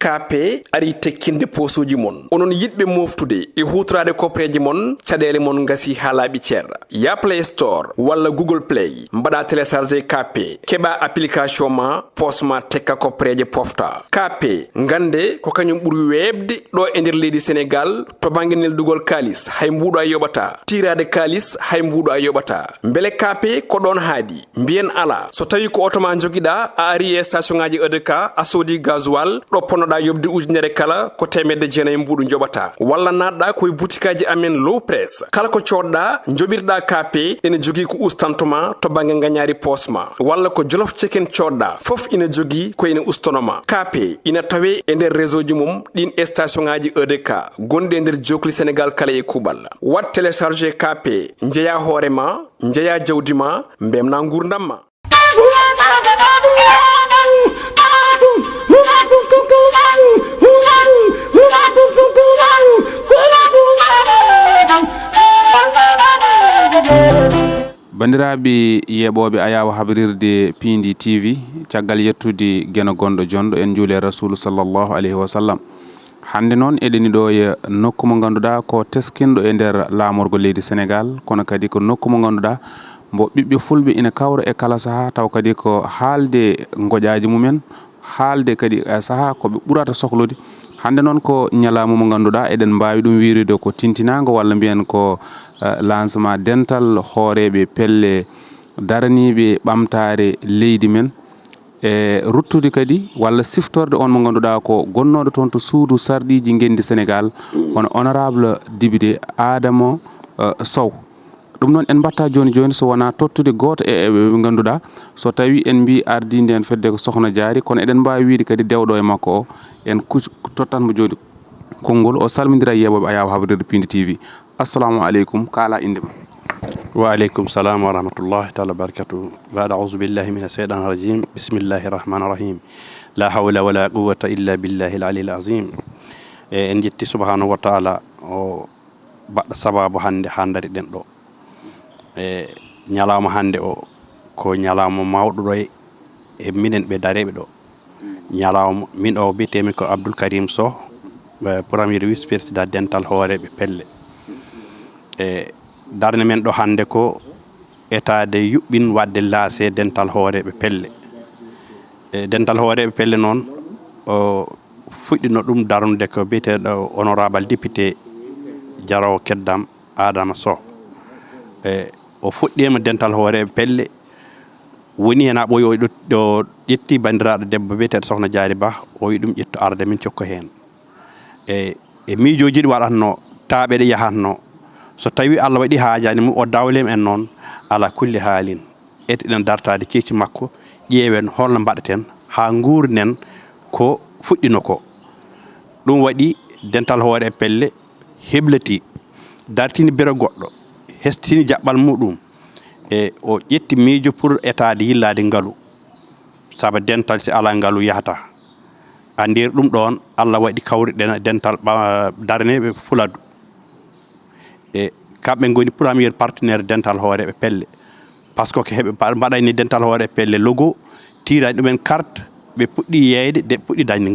kape ari tekkinde posuji mon onon yidbe moftude e hutrade kopreji mon cadele mon ngasi halabi cer ya Play Store wala Google Play mbada télécharger kape keba application ma posma tekka kopreje pofta kape ngande ko kanyum buri webde do e nder leydi Sénégal to banginel dugol kalis hay mbudo a yobata tirade kalis hay mbudo a yobata mbele kape ko don haadi mbien ala so tawi ko otoma jogida a ari e station ngaji EDK a sodi gasoil do ponoda yobde ujunere kala ko temedde jeenay mbudu jobata walla nadda koy boutikaji amen low press kala ko codda jobirda kape ene jogi ko ustantoma to bange nganyari posma walla ko jolof chicken codda fof ina jogi ko ina ustonoma kape ina tawe e nder réseau ji mum din station ngaji EDK gonde nder jokli Sénégal kala e kubal wat télécharger kape njeya horema njeya jawdima mbemna ngurdamma bandiraɓe yeɓoɓe ayawa habrirde Pindi TV caggal yettude geno gonɗo jondo en juule rasulu sallallahu alayhi wa sallam hande noon eɗeni ɗo e nokku mo ganduɗa ko teskinɗo e nder lamorgo leydi Sénégal kono kadi ko nokku mo ganduɗa mbo ɓiɓɓe fulɓe ina kawra e kala saaha taw kadi ko haalde goƴaji mumen haalde kadi saaha koɓe ɓurata sohlude hande noon ko ñalama mo ganduɗa eɗen mbawi ɗum wiride ko tintinago walla mbiyen ko lancement dental hooreɓe pelle daraniɓe ɓamtare leydi men e ruttude kadi walla siftorde on mo ganduɗa ko gonnoɗo toon to suudu sardiji gendi Sénégal hono honorable député Adama Sow ɗum noon en mbatta joni so wona tottude goto e ɓe ganduɗa so tawi en mbi ardinde en fedde ko Sokhna Diary kono eɗen mbawi wiide kadi dewɗo e makko o en tottanmo joni konngol o salmodira yeɓoɓe ayawa habrirde Pindi TV. assalamu aleykum kala inde ma. wa aleykum salam wa rahmatullahi taala barakatuh ba'da a'udhu billahi minash shaitanir rajim bismillahir rahmanir rahim la hawla wala quwwata illa billahi al-aliyyil azim en jetti subhanahu wa ta'ala o badda sababu hande handari den do nyalama hande o ko nyalama mawdo do e minen be darebe do nyalama min o bitemi ko Abdoul Karim Sow premier vice président dental hoorebe pelle darne men do hande ko etade yubbin wadde laase dental hoorebe pelle dental hoorebe pelle non o fuddino dum darnude ko bitedo honorable député Jaraw Keddam Adama Sow o fuddima dental hoorebe pelle woni en abo yo do yetti bandiraado debbo bitedo Sokhna Diary Ba o yi dum ƴetto arde min ciokko hen e miijoji di wadatno taabe de yahatno so tawi Allah wadi haajani mu o dawlem en non ala kulli halin etiden dartade ceci makko ƴeewen holno mbaɗeten ha nguurnen ko fuddino ko dum wadi dental hoore pelle heblati dartini bere goddo hestini jabbal mudum e o ƴetti miijo pour etade yillade ngalu saba dental si ala ngalu yahata andir dum don Allah wadi kawri dental darnebe fuladu e kambe ngoni premier partenaire dental hoorebe pelle parce que hebe badayni dental hoore pelle logo tira dum en carte be puddi yeyde de puddi dañi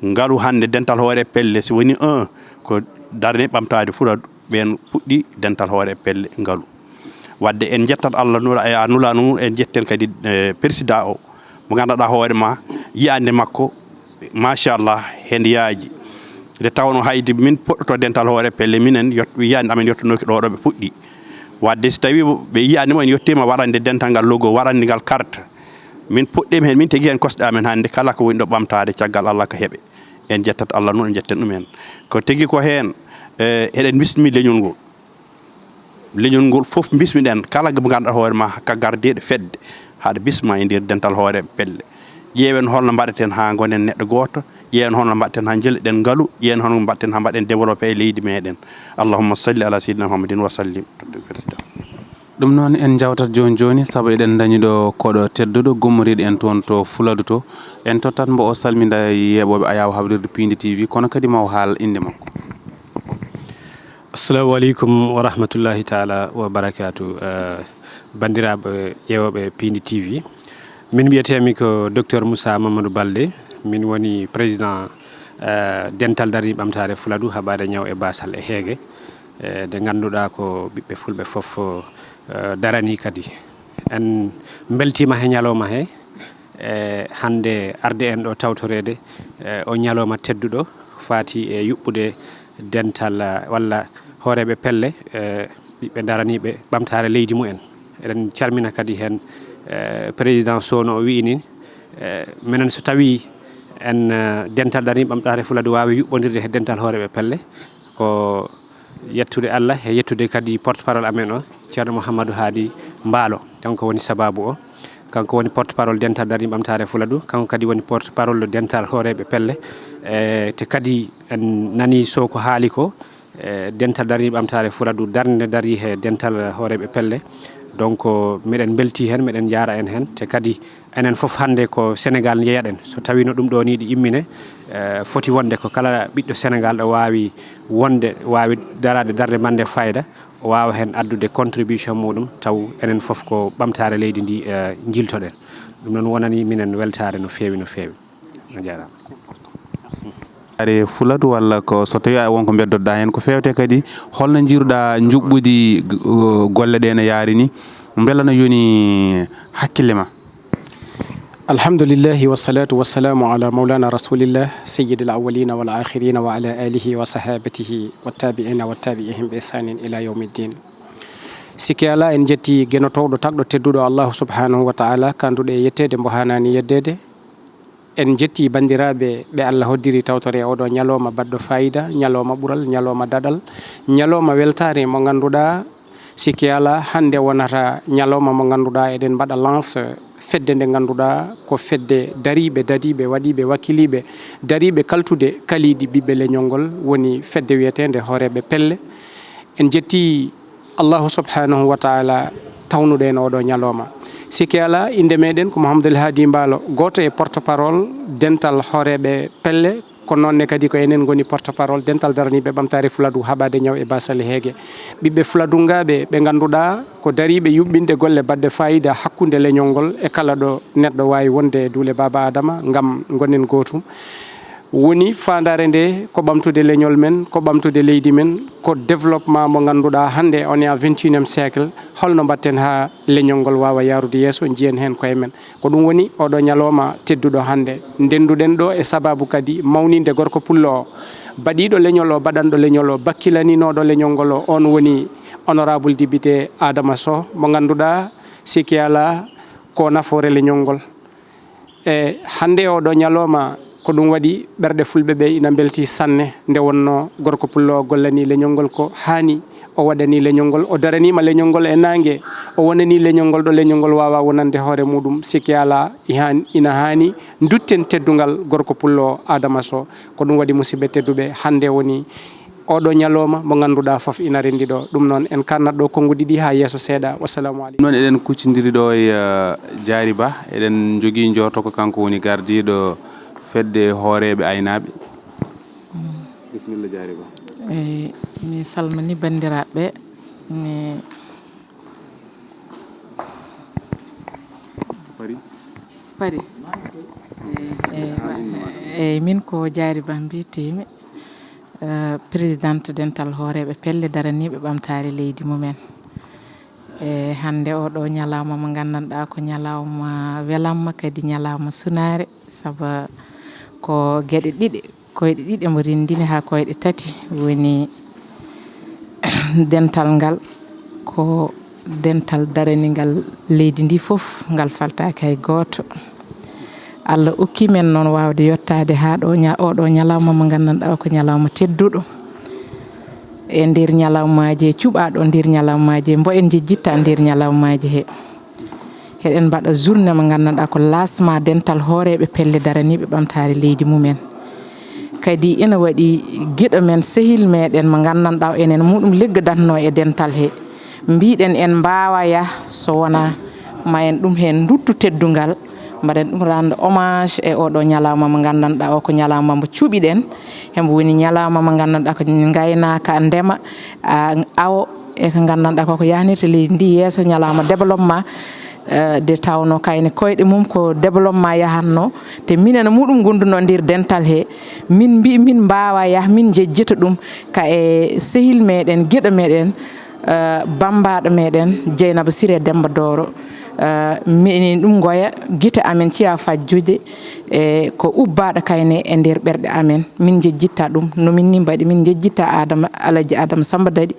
ngalu hande dental hoore pelle si woni 1 ko darne bamtaade fuladu ben puddi dental hoore pelle ngalu wadde en jettat Allah nura ya nula nu en jetten kadi président o mo ganduda hoore ma yande makko machallah hen yaaji de tawno haydi min poddo dental hoore pelle minen yiyande amen yottonoki do be puddi wadde so tawi be yiyande mo en yottima warande dental gal logo warande gal carte min puddem hen min tegi hen kosda amen hande kala ko woni do bamtaade caggal Allah ka hebe en jettat Allah non en jetten dum en ko tegi ko hen eden bismi leñol ngol fof bismiden kala go ganda hoore ma ka gardeede fedde haade bisma e ndir dental hoore pelle ƴeewen holno mbaɗeten ha gonen neɗɗo goto ƴeewen holno mbaɗeten ha jelɗen ngalu ƴeewen holno mbaɗeten ha mbaɗen développé e leydi meɗen allahumma salli ala sayyidina muhammadin wa sallim ɗum noon en jawtat joni sabu eɗen dañi ɗo koɗo tedduɗo gummoriɗo en toon to Fuladu to en tottat mbo o salminda yeɓoɓe ayawa habrirde Pindi TV kono kadi maw haal inde makko. assalamu aleykum wa rahmatullahi taala wa barakatuh bandiraɓe ƴeewoɓe Pindi TV min mbiyetemi ko docteur Moussa Mamadou Baldé min woni président dental dari ɓamtare Fuladu haɓade ñaw e basal e heege nde ganduɗa ko ɓiɓɓe fulɓe fof darani kadi en beltima he ñalawma he hande arde en ɗo tawtorede o ñalawma tedduɗo fati e yuɓɓude dental walla hooreɓe pelle ɓiɓɓe daraniɓe ɓamtare leydi mumen. Eɗen calmina kadi hen président Sono o wi ni minen so tawi en dental darani ɓamtare Fuladu wawi yuɓɓodirde he dental hooreɓe pelle ko yettude Allah e yettude kadi porte parole amen o ceerno Mouhamadou Hadi Mbaalo kanko woni sababu o, kanko woni porte parole dental darani ɓamtare Fuladu, kanko kadi woni porte parole dental hooreɓe pelle te kadi en nani so ko haali ko dental darani ɓamtare Fuladu darde dari he dental hooreɓe pelle. Donc miɗen belti hen, miɗen jara en hen, te kadi enen fof hande ko Sénégal jeeyaɗen so tawino ɗum ɗo ni ɗi immine foti wonde ko kala ɓiɗɗo Sénégal ɗo wawi wonde wawi darade darde mande fayida o wawa hen addude contribution muɗum taw enen fof ko ɓamtare leydi ndi jiltoɗen. Ɗum noon wonani minen weltare no fewi no fewi. No jarama. are Fuladu walla ko so tawi wonko beddoɗa hen ko fewte kadi holno jiruɗa juɓɓudi golle ɗe no yaari ni beela no yoni hakkille ma? alhamdulillahi wassalatu wassalamu ala maulana rasulillah sayyidil awwalina wal akhirina wa ala alihi wa sahabatihi wattabi'ina wattabi'ihim bi ihsanin ila yawmiddin. Sikki ala en jetti genotowɗo tagɗo tedduɗo Allah subhanahu wa ta'ala kanduɗe yettede mbo hanani yeddede. En jetti bandiraɓe ɓe Allah hoddiri tawtore oɗo ñalawma badɗo fayida, ñalawma ɓural, ñalawma daɗal, ñalawma weltare mo ganduɗa sikki ala hande wonata ñalawma mo ganduɗa eɗen mbaɗa lance fedde nde ganduɗa ko fedde dariɓe dadiɓe waɗiɓe wakkiliɓe dariɓe kaltude kaliɗi ɓiɓɓe leñol ngol woni fedde wiyetede hooreɓe pelle. En jetti Allahu subhanahu wa ta'ala tawnuɗen oɗo ñalawma. Sikki ala inde meɗen ko Mouhamadoul Hadi Mbaalo, goto e porte parole dental hooreɓe pelle, ko nonne kadi ko enen goni porte parole dental daraniɓe ɓamtare Fuladu haɓade ñaw e basal heege. Ɓiɓɓe Fuladungaɓe ɓe ganduɗa ko dariɓe yuɓɓinde golle badde fayida hakkude leñol ngol e kala ɗo neɗɗo wawi wonde e duule Baba Adama gam gonen gotum. Woni fandare nde ko ɓamtude leñol men, ko ɓamtude leydi men, ko développement mo ganduɗa hande on est à 21e siècle holno mbatten ha leñol ngol wawa yarude yesso jiyen hen koye men. Ko ɗum woni oɗo ñalawma tedduɗo hande ndenduɗen ɗo e sababu kadi mawninde gorko pullo o baɗiɗo leñol o baɗanɗo leñol o bakkilaninoɗo leñol ngol o on woni honorable député Adama Sow mo ganduɗa sikki ala ko nafoore leñol ngol. E hande oɗo ñalawma ko ɗum waɗi ɓerɗe fulɓe ɓe ina belti sanne nde wonno gorko pullo o gollani leñol ngol ko hani o waɗani leñol ngol o daranima leñol ngol e nangue o wonani leñol ngol ɗo leñol ngol wawa wonande hoore muɗum. Sikki ala ina hani dutten teddugal gorko pullo Adama Sow. Ko ɗum waɗi musidɓe tedduɓe hande woni oɗo ñalawma mo ganduɗa foof ina rendi ɗo. Ɗum noon en kannat ɗo konngudi ɗi ha yesso seeɗa. Wassalamu aleykum. noon eɗen kuccidiri ɗo e Diary Ba, eɗen jogui jorto ko kanko woni gardiɗo fedde hooreɓe aynaɓe. Bisimilla Diary Ba. Mi salmini bandiraɓe, mi pari min ko Diary Ba mbiyetemi, présidente dental hooreɓe pelle daraniɓe ɓamtare leydi mumen. Hande oɗo ñalawma mo gandanɗa ko ñalawma welamma kadi ñalawma sunare, saabu ko gueɗe ɗiɗi koyɗe ɗiɗi mo rindini ha koyɗe tati woni dental ngal ko dental daranigal leydi ndi fof ngal faltaki hay goto. Allah okki men noon wawde yettade ha ɗo oɗo ñalawma mo gandanɗa ko ñalawma tedduɗo e nder ñalawmaji e cuɓaɗo nder ñalawmaji mbo en jejjitta nder ñalawmaji he. Heɗen mbaɗa journée mo gandanɗa ko lancement dental hooreɓe pelle daraniɓe ɓamtare leydi mumen. Kadi ina waɗi gueɗo men sehil meɗen mo gandanɗa enen muɗum leggadatno e dental he. Mbiɗen en mbawaya so wona ma en ɗum hen duttu teddugal mbaɗen ɗum rendre hommage e oɗo ñalawma mo gandanɗa o ko ñalawma mo cuɓiɗen. Hembo woni ñalawma mo gandanɗa ko gaynaka ndema awo e ko gandanɗa koko yahnirta leydi ndi yesso, ñalawma développement de tawno kayne koyɗe mum ko développement yahanno te minen muɗum gonduno ndir dental he min mbi min mbawa yah min jejjita ɗum ka e sehil meɗen gueɗo meɗen bambaɗo meɗen Dieynaba Siré Demba Doro minin ɗum goya guite amen ciya fajjude ko ubbaɗo kayne e nder ɓerɗe amen min jejjitta ɗum no min ni mbaɗi min jejjitta Alaji Adama Samba Dadi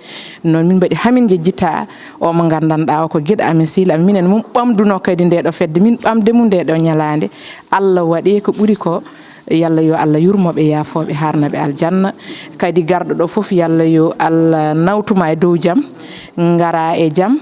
non min mbaɗi hamin jejjitta o mo gandanɗa o ko gueɗo amen sehil amen minen mum ɓamduno kadi ndeɗo fedde min ɓamde mum ndeɗo ñalande Allah waɗi ko ɓuuri ko yalla yo Allah yurmoɓe yaafoɓe harnaɓe aljanna kadi garɗo ɗo foof yalla yo Allah nawtuma e dow jaam ngara e jaam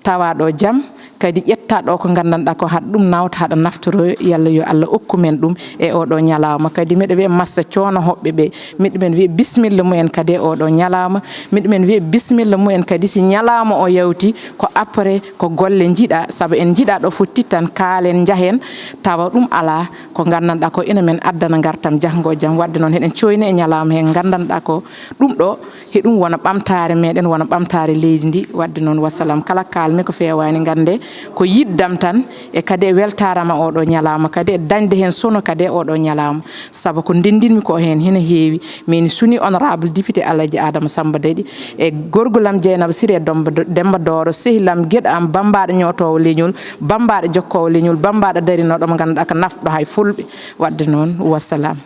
tawa ɗo jaam kadi ƴetta ɗo ko gandanɗa ko haɗa ɗum nawta haɗa naftoroyo yalla yo Allah okku men ɗum e oɗo ñalawma kadi miɗa wiya massa coono hoɓɓe ɓe miɗo men wiya bisimilla mumen kadi e oɗo ñalawma miɗo men wiya bisimilla mumen kadi si ñalawma o yawti ko après ko golle jiiɗa saabu en jiiɗa ɗo fof tittan kaalen jahen tawa ɗum ala ko gandanɗa ko ina men addana gartam janggo jaam wadde noon heɗen coyni e ñalawma hen gandanɗa ko ɗum ɗo heɗum wona ɓamtare meɗen wona ɓamtare leydi ndi wadde noon wassalam kala kalmi ko fewani gande ko yiddam tan e kadi e weltarama oɗo ñalawma kadi e dañde hen sono kadi e oɗo ñalawma saabu ko ndendinmi ko hen hena heewi min suni honorable député Alaji Adama Samba Dadi e gorgolam Dieynaba Siré Demba Doro sehilam gueɗo am bambaɗo ñotowo leñol bambaɗo jokkowo leñol bambaɗo darinoɗo mo ganduɗa ko nafɗo hay fulɓe wadde noon wassalam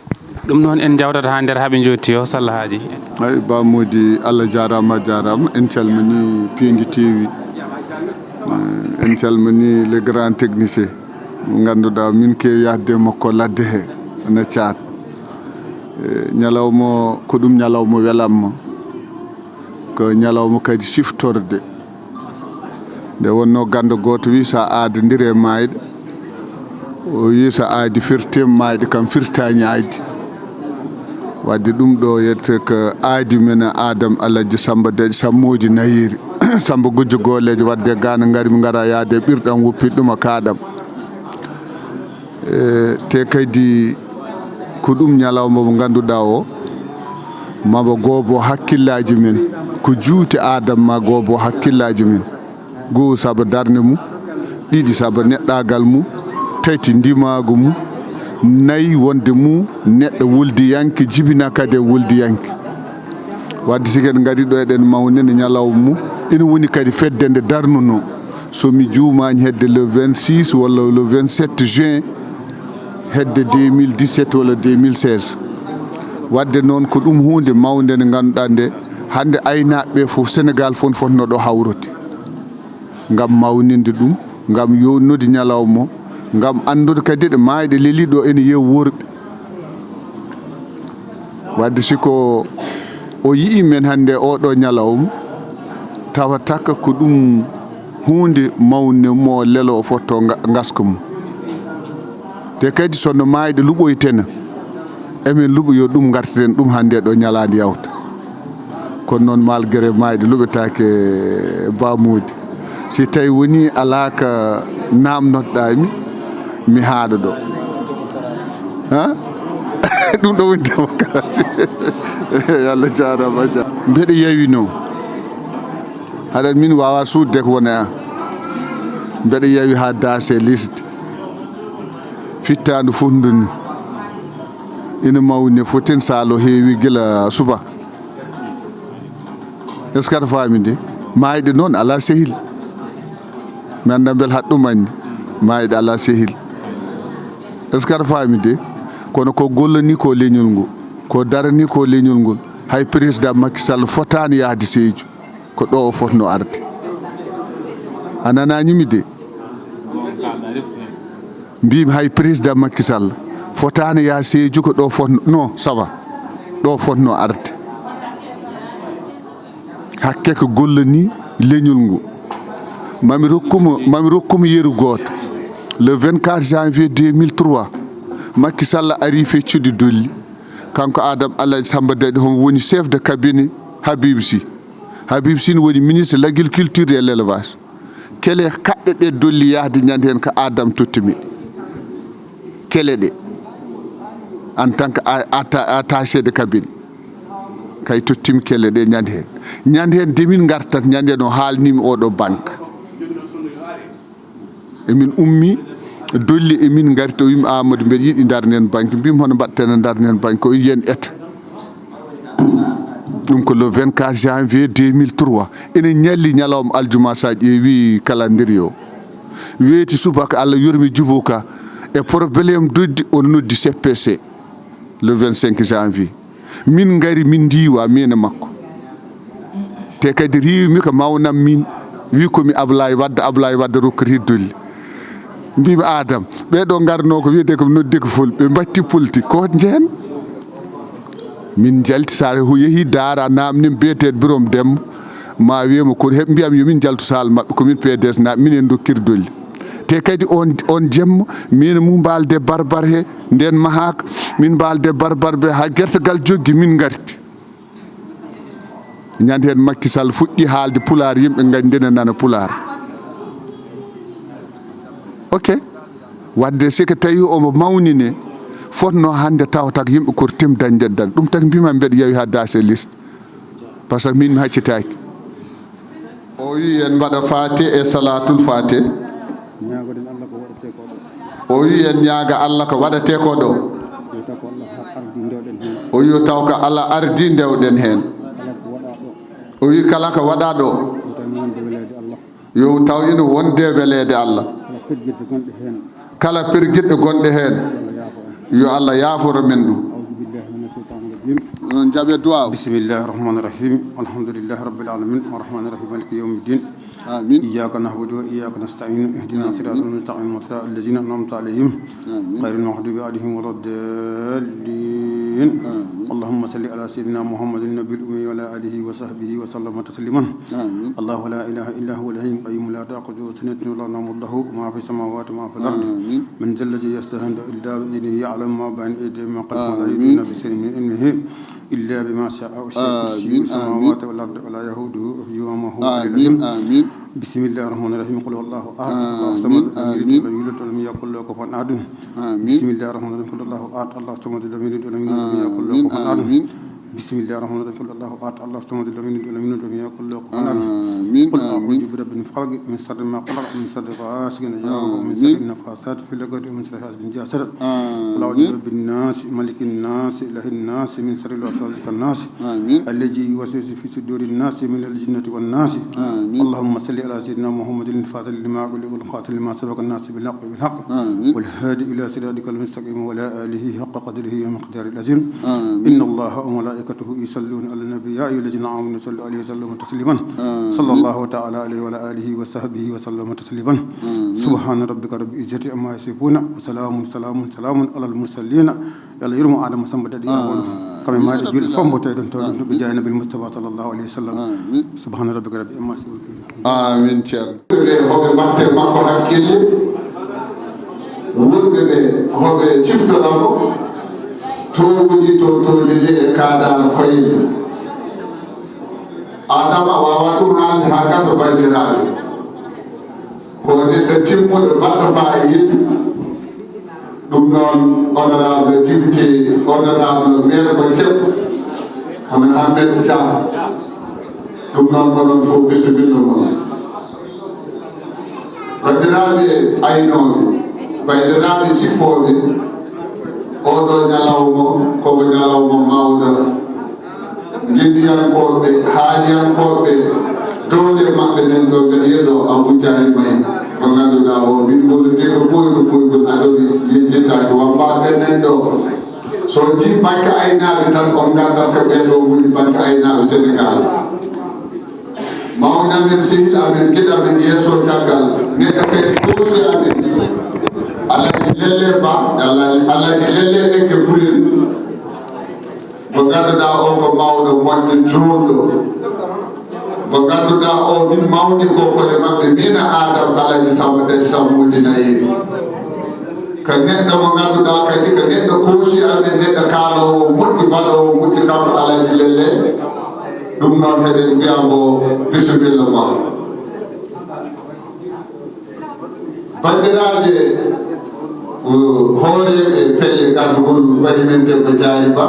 ɗum noon en jawdata ha nder haaɓe jotti o Salla Haji ay Ba Mody Allah jarama en calmini Pindi TV en calmini les grands techniciens ganduɗa min kewi yahde makko ladde he na caat ñalawma ko ɗum ñalawma welamma ko ñalawma kadi siftorde nde wonno ganda goto wi sa aadodiri e mayɗe o wi so aadi firtema mayɗe kam firtani aadi wadde ɗum ɗo yette ko aadi men Adama Alaji Samba Dadi Sammoji Nayiri Samba Gujjo golleje wadde gana ngari mi gara yaade ɓirɗam woppiɗe ɗum a kaɗam te kadi ko ɗum ñalawma mo ganduɗa o mabo goobo hakkillaji men ko juuti Adama ma goobo hakkillaji men goho saabu darde mum ɗiɗi saabu neɗɗagal mum tati ndimagu mum nayi wonde mum neɗɗo woldiyanke jibina kadi e woldiyanke wadde siki en gari ɗo eɗen mawnini ñalawma mum ina woni kadi fedde nde darnuno somi juumani hedde le 26 walla le 27 juin hedde 2017 walla 2016 wadde noon ko ɗum hunde mawde nde ganduɗa nde hande aynaɓeɓe fof Sénégal fof fotno ɗo hawrude ngam mawninde ɗum ngam yonnude ñalawma ngam andude kadi ɗe mayɗe leeliɗo ene yew worɓe wadde siko o yii men hande oɗo ñalawma tawa takka ko ɗum hunde mawne mo lelo o fotto gaska mum te kadi sonno mayɗe luɓoytena emen luɓoyo ɗum garteten ɗum hande ɗo ñalade yawta kono noon malgré mayɗe luɓetake Ba Mody si tawi woni alaka namnotoɗami mi haaɗa ɗo ɗum ɗo woni démocratie yallah jarama ja mbeɗa yawino haɗa min wawa sudde ko wona an mbeɗa yawi ha daase lisde fittadu fof nduni ina mawni foten salo heewi gila subaka est ce que aɗa faami de mayɗe noon ala sehil mi anda beel haɗ ɗumanni mayɗe ala sehil est ce que aɗa faami de kono ko gollani ko leñol ngol ko darani ko leñol ngol hay président Macky Sall fotani yahde Sédhiou ko ɗo o fotno arde a nananimi de mbimi hay président Macky Sall fotani yaha Sédhiou ko ɗo fotno non ça va ɗo fotno arde hakke ko gollani leñol ngol mami rokkuma yeru goto le 24 janvier 2003 Macky Sall ari feccude dolli kanko Adama Alaji Samba Dadi homo woni chef de cabinet Habib Sy woni ministre de l'agriculture et l'élevage kele kaɗɗe ɗe dolli yahde ñande hen ko Adama tottimi kele ɗe en tant que attaché de cabinet kay tottimi kele ɗe ñande hen demin gartat ñande hen o haalnimi oɗo banque emin ummi dolli emin gari to wimi Amadou mbeɗa yiɗi darnen banque mbimi hono mbaɗten darnen banque o yen et ɗum ko le 24 janvier 2003 enen ñalli ñalawma aljuma sa ƴeewi calendrier o weeti subaka Allah yurmi Djibo Ka e probléme doddi on noddi CPC le 25 janvier min gari min diwa min e makko te kadi riwmi ko mawnam min wi komi Ablaye Wadde rokkati dolli mbimi Adam ɓeɗo garno ko wiyete ko noddi ko fulɓe mbatti politique ko jeen min jalti sare ho yeehi daara namnim beeteɗo birom Demba ma wiyamo ko heɓ mbiyam yomin jaltu sal mabɓe komin PDS na min en dokkir dolli te kadi on jemma min mu mbalde barbar he nden mahaka min mbalde barbar be ha gertogal joggi min garti ñande hen Macky Sall fuɗɗi haalde pular yimɓe gandene nana pular ok wadde siko tawi omo mawnine fotno hande tawata ko yimɓe koto tim dañdeddan ɗum taki mbima mbeɗa yewi ha dase liste par ce que min mi haccitaki o wi en mbaɗa fate e salatul fate o wi en ñaaga Allah ko waɗate ko ɗo o wi taw ko Allah ardi ndewɗen hen o wi kala ko waɗa ɗo yo taw ina wonde welede Allah kala perguiɗɗo gonɗe hen yo Allah yaaforo men ɗum jaɓe duwaw bisimillahi rahmani rahim alhamdulillahi rabbil alamin arrahmani rahim maliki yawmiddin آمين إياك نعبد وإياك نستعين اهدنا الصراط المستقيم صراط الذين أنعمت عليهم غير المغضوب عليهم ولا الضالين اللهم صل على سيدنا محمد النبي الأمي وعلى آله وصحبه وسلم تسليما الله لا إله إلا هو الحي القيوم لا تأخذه سنة ولا نوم له ما في السماوات وما في الأرض من ذا الذي يستهند إلا بإذنه يعلم ما بين أيديهم وما خلفهم ولا يحيطون بشيء من علمه إلا بما شاء وسع كرسيه السماوات والأرض ولا يهوده حفظهما وهو العلي بسم الله الرحمن الرحيم قل هو الله احد الله الصمد لم يلد ولم يولد ولم يكن له كفوا احد بسم الله الرحمن الرحيم قل الله احد الله الصمد لم يلد ولم يولد ولم يكن له كفوا احد بسم الله الرحمن الرحيم قل الله احد الله الصمد لم يلد ولم يولد ولم يكن له كفوا احد قل اعوذ برب الفلق من شر ما خلق من شر غاسق اذا وقب من شر النفاثات في العقد ومن شر حاسد اذا حسد قل اعوذ برب الناس ملك الناس اله الناس من شر الوسواس الناس الذي يوسوس في صدور الناس من الجنة والناس اللهم صل على سيدنا محمد الفاتح لما أقول والخاتم لما سبق الناس بالحق بالحق والهادي إلى صراطك المستقيم وعلى آله حق قدره ومقداره العظيم إن الله وملائكته يصلون على النبي يا أيها الذين آمنوا صلوا عليه وسلموا تسليما صلى الله تعالى عليه وعلى آله وصحبه وسلم تسليما سبحان ربك رب العزة عما يصفون وسلام على المرسلين يلا يرمو آدم سمبت دي كما ما يجول فمبت يدن بجاي نبي المصطفى صلى الله عليه وسلم سبحان ربك رب العزة عما يصفون آمين تيار هوبي ماتي ماكو hakkille wonɓe ɓe hoɓe ciftoramo toguɗi to lili e kaadal koyne adama wawa ɗum haalde ha gasa bandiraɓe ko neɗɗo timmuɗo mbaɗɗo fayida ɗum noon honorable député honorable maire ko ceɓɓo hono Ahmed Thiam ɗum noon oɗon fof bisimilla mon bandiraɓe aynoɓe bandiraɓe sippoɓe oɗo ñalawma komo ñalawma mawɗo guindiyankoɓe haaliyankoɓe dowle maɓɓe nen ɗo mbeɗa yeeɗo Abou Dialy May ko ganduɗa o wingollude ko ɓoygol aɗoɓe yejjitaki wambaɓe nen ɗo so ji banque aynaɓe tan on gandat ko ɓeɗo woni banque aynaɓe Sénégal mawni amen sehil amen gueɗe amen yeeso caggal neɗɗo kadi dosi amen alaji lelle ba alaji lelle ɗegge fulel mo ganduɗa o ko mawɗo moƴƴo jonɗo mo ganduɗa o min mawni ko koye maɓɓe mina Adam alaji Samba Dadi Sambodi Nayeri ko neɗɗo mo ganduɗa kadi ko neɗɗo koosi amen neɗɗo kaalowo moƴƴi baɗowo moƴƴi kanko alaji lelle ɗum noon heɗen mbiyamo bisimilla ma bandiraɓe hooreɓe pelle gardugol bani men debbo Dialy Ba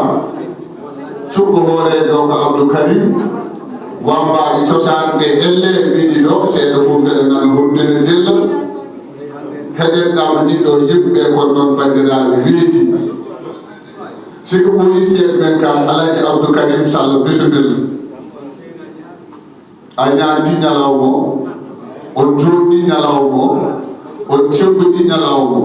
sukko hoorejo ko Abdou Karim wambaɓe cosanɓe elle mbiɗi ɗo seeɗa fof mbeɗa nana hordina dilla heɗenɗama ɗiɗo yimɓe kon noon bandiraɓe weeti siko ɓooyi seeɗ men ka Alaji Abdou Karim Sall bisimilla a ñaanti ñalawma on joɗɗi ñalawma on cebbuɗi ñalawma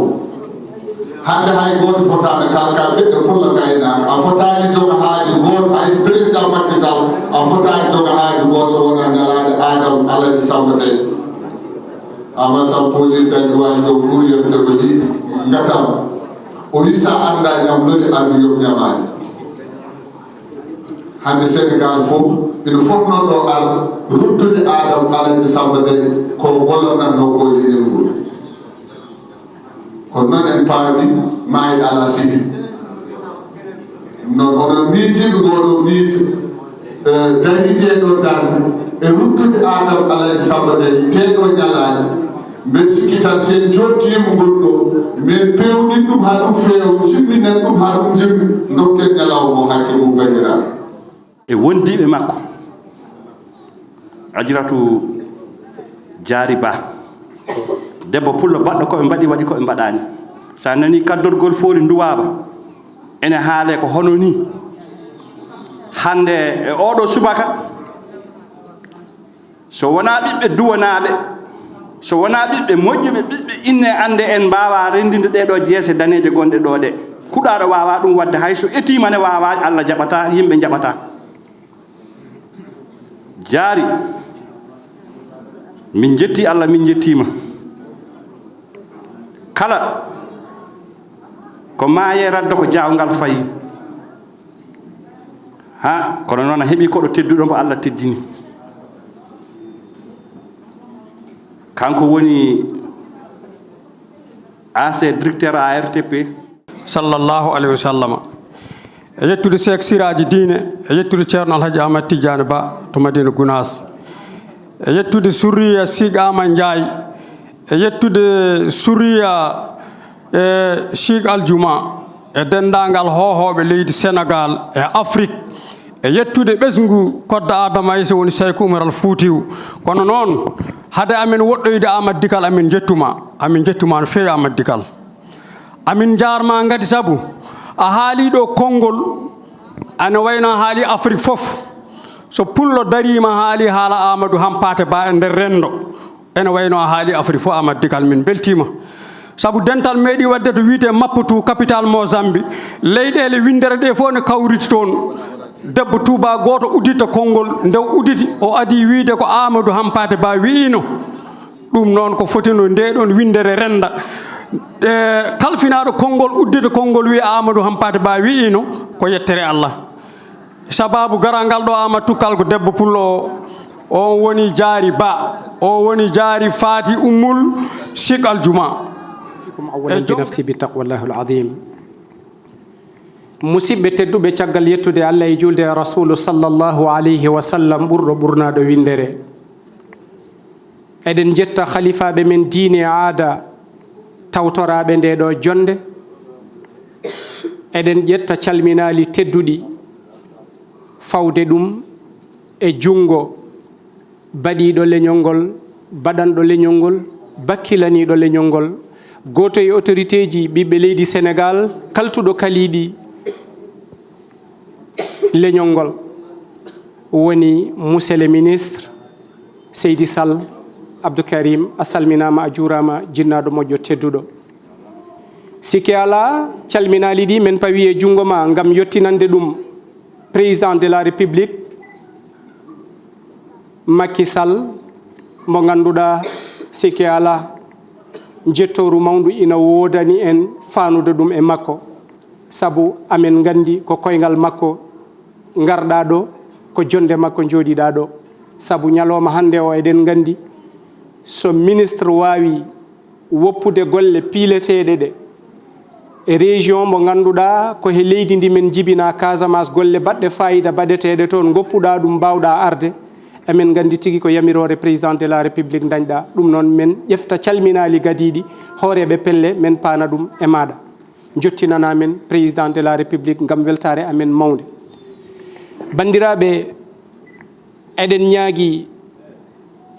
hande hay goto fotani kalka ɓiɗɗo pulla gaynaka a fotani joga haaji goto hay président Macky Sall a fotani joga haaji goto so wona ñalade Adam Alaji Samba Day ama sampoli dañi wawi jo ɓuuriyemde ko ɗi gatam o wi sa anda ñamlude andu yom ñamani hande Sénégal fof ina fotno ɗo ar ruttude Adam Alaji Samba Day ko gollonanno ko yiɗen ngol kono noon en paami maayi ala sigi noon onon miijiɓe goɗo miiji dari ɗeɗo darde e ruttude Adam Alaji Samba Day teɗo ñalani mbeɗa sikki tan sen jottima ngol ɗo min pewɗin ɗum ha ɗum feew jimminen ɗum ha ɗum jimmi dokken ñalawmo hakke mum bandiraɓe e wondiɓe makko Adjiratu Diary Ba debbo pullo baɗɗo koɓe mbaɗi waɗi koɓe mbaɗani sa nani kaddorgol fooli nduwaba ene haale ko hono ni hande e oɗo subaka so wona ɓiɓɓe duwanaɓe so wona ɓiɓɓe moƴƴuɓe ɓiɓɓe inne ande en mbawa rendinde ɗeɗo jeese daneje gonɗe ɗo ɗe kuɗaɗo wawa ɗum wadde hay so etima ne wawa Allah jaɓata yimɓe jaɓata Diary min jetti Allah min jettima kala ko maaye raddo ko jawngal fayi ha kono noon a heeɓi koɗo tedduɗo mo Allah teddini kanko woni AC directeur ARTP sallallahu alayhi wa sallam e yettude Cheikh Siraji Diine e yettude ceerno Alhaji Ahmad Tidiane Ba to Madina Gounass e yettude Souriya Sigama Ndiaye e yettude Souriya e Cheikh Aljuma e dendagal hohoɓe leydi Sénégal e Afrique e yettude ɓesgu koddo Adama Aïssa woni Saykou Oumar Al Foutiou kono noon hade amin woɗɗoyde Amad Dikal amin jettuma no feewi Amad Dikal amin jarma ngati sabu a haali ɗo konngol ana wayno haali Afrique fof so pullo darima haali haala Amadou Hampate Ba e nder rendo ene wayno a haali Afrique fof Amad Dikal min beltima sabu dental meeɗi wadde to wiite Maputo capital Mozambique leyɗele windere ɗe fof ne kawriti toon debbo Touba goto uddita konngol nde udditi o adi wiide ko Amadou Hampate Ba wiino ɗum noon ko fotino nde ɗon windere renda kalfinaɗo konngol uddita konngol wi Amadou Hampate Ba wiino ko yettere Allah sababu garangal ɗo Amadou Tukkal ko debbo pullo o woni Diary Ba o woni Diary Fati Ummul Cheikh Aljuma أولا بنفسي بتقوى الله العظيم musidɓe tedduɓe caggal yettude Allah e julde rasulu sallallahu alayhi wa sallam ɓurɗo ɓurnaɗo windere eɗen jetta khalifaɓe men diine aada tawtoraɓe nde ɗo jonde eɗen ƴetta calminali tedduɗi fawde ɗum e jungo baɗiɗo leñol ngol baɗanɗo leñol ngol bakkilaniɗo leñol ngol goto e autorité ji ɓiɓɓe leydi Sénégal kaltuɗo kaliɗi leñol ngol woni monsieur le ministre Seydi Sall Abdou Karim a salminama a juurama jinnaɗo moƴƴo tedduɗo sikki ala calminali ɗi men pawi e jungo ma ngam yettinande ɗum président de la république Macky Sall mo ganduɗa sikki ala jettoru mawdu ina wodani en fanude ɗum e makko sabu amen gandi ko koyngal makko garɗa ɗo ko jonde makko jooɗiɗa ɗo sabu ñalawma hande o eɗen gandi so ministre wawi woppude golle piileteɗe ɗe e région mo ganduɗa ko he leydi ndi men jibina Casamance golle baɗɗe fayida baɗeteɗe toon goppuɗa ɗum mbawɗa arde emen gandi tigi ko yamirore président de la république dañɗa ɗum noon men ƴefta calminali gadiɗi hooreɓe pelle men paana ɗum e maɗa jottinana men président de la république ngam weltare amen mawde bandiraɓe eɗen ñaagui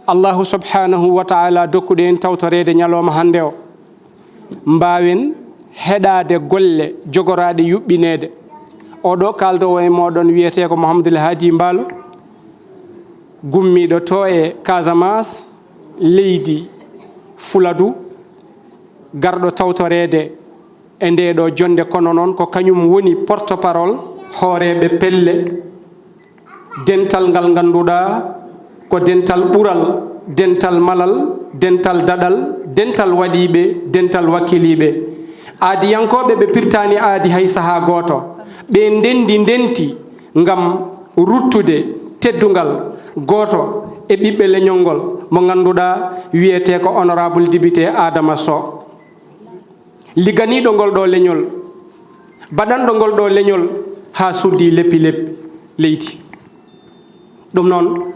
allahu subhanahu wa taala dokkude en tawtorede ñalawma hande o mbawen heɗade golle jogoraɗe yuɓɓinede. Oɗo kaldowo e moɗon wiyete ko Mouhamadoul Hadi Mballo, gummiɗo to e Casamance, leydi Fuladu, garɗo tawtorede e ndeɗo jonde, kono noon ko kañum woni porte parole hooreɓe pelle. Dental ngal ganduɗa ko dental ɓural, dental malal, dental daɗal, dental waɗiɓe, dental wakkiliɓe. Aadiyankoɓe ɓe pirtani aadi hay saaha goto, ɓe ndenti ngam ruttude teddungal goto e ɓiɓɓe leñol ngol mo ganduɗa wiyete ko honorable député Adama Sow. Liganiɗo ngol ɗo leñol, baɗanɗo ngol ɗo leñol ha suddi leppi leydi. ɗum noon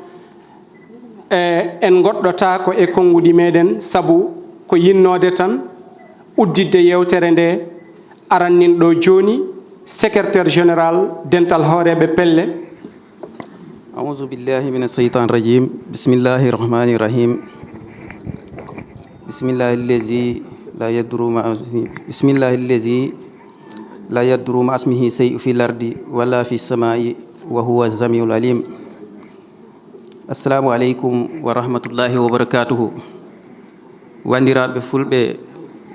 en goɗɗota ko e konngudi meɗen, sabu ko yinnode tan uddidde yewtere nde. Aranninɗo joni secrétaire général dental hooreɓe pelle. أعوذ بالله من الشيطان الرجيم بسم الله الرحمن الرحيم بسم الله الذي لا يضر مع اسمه شيء في الأرض ولا في السماء وهو السميع العليم. السلام عليكم ورحمة الله وبركاته. وندiraɓe fulɓe,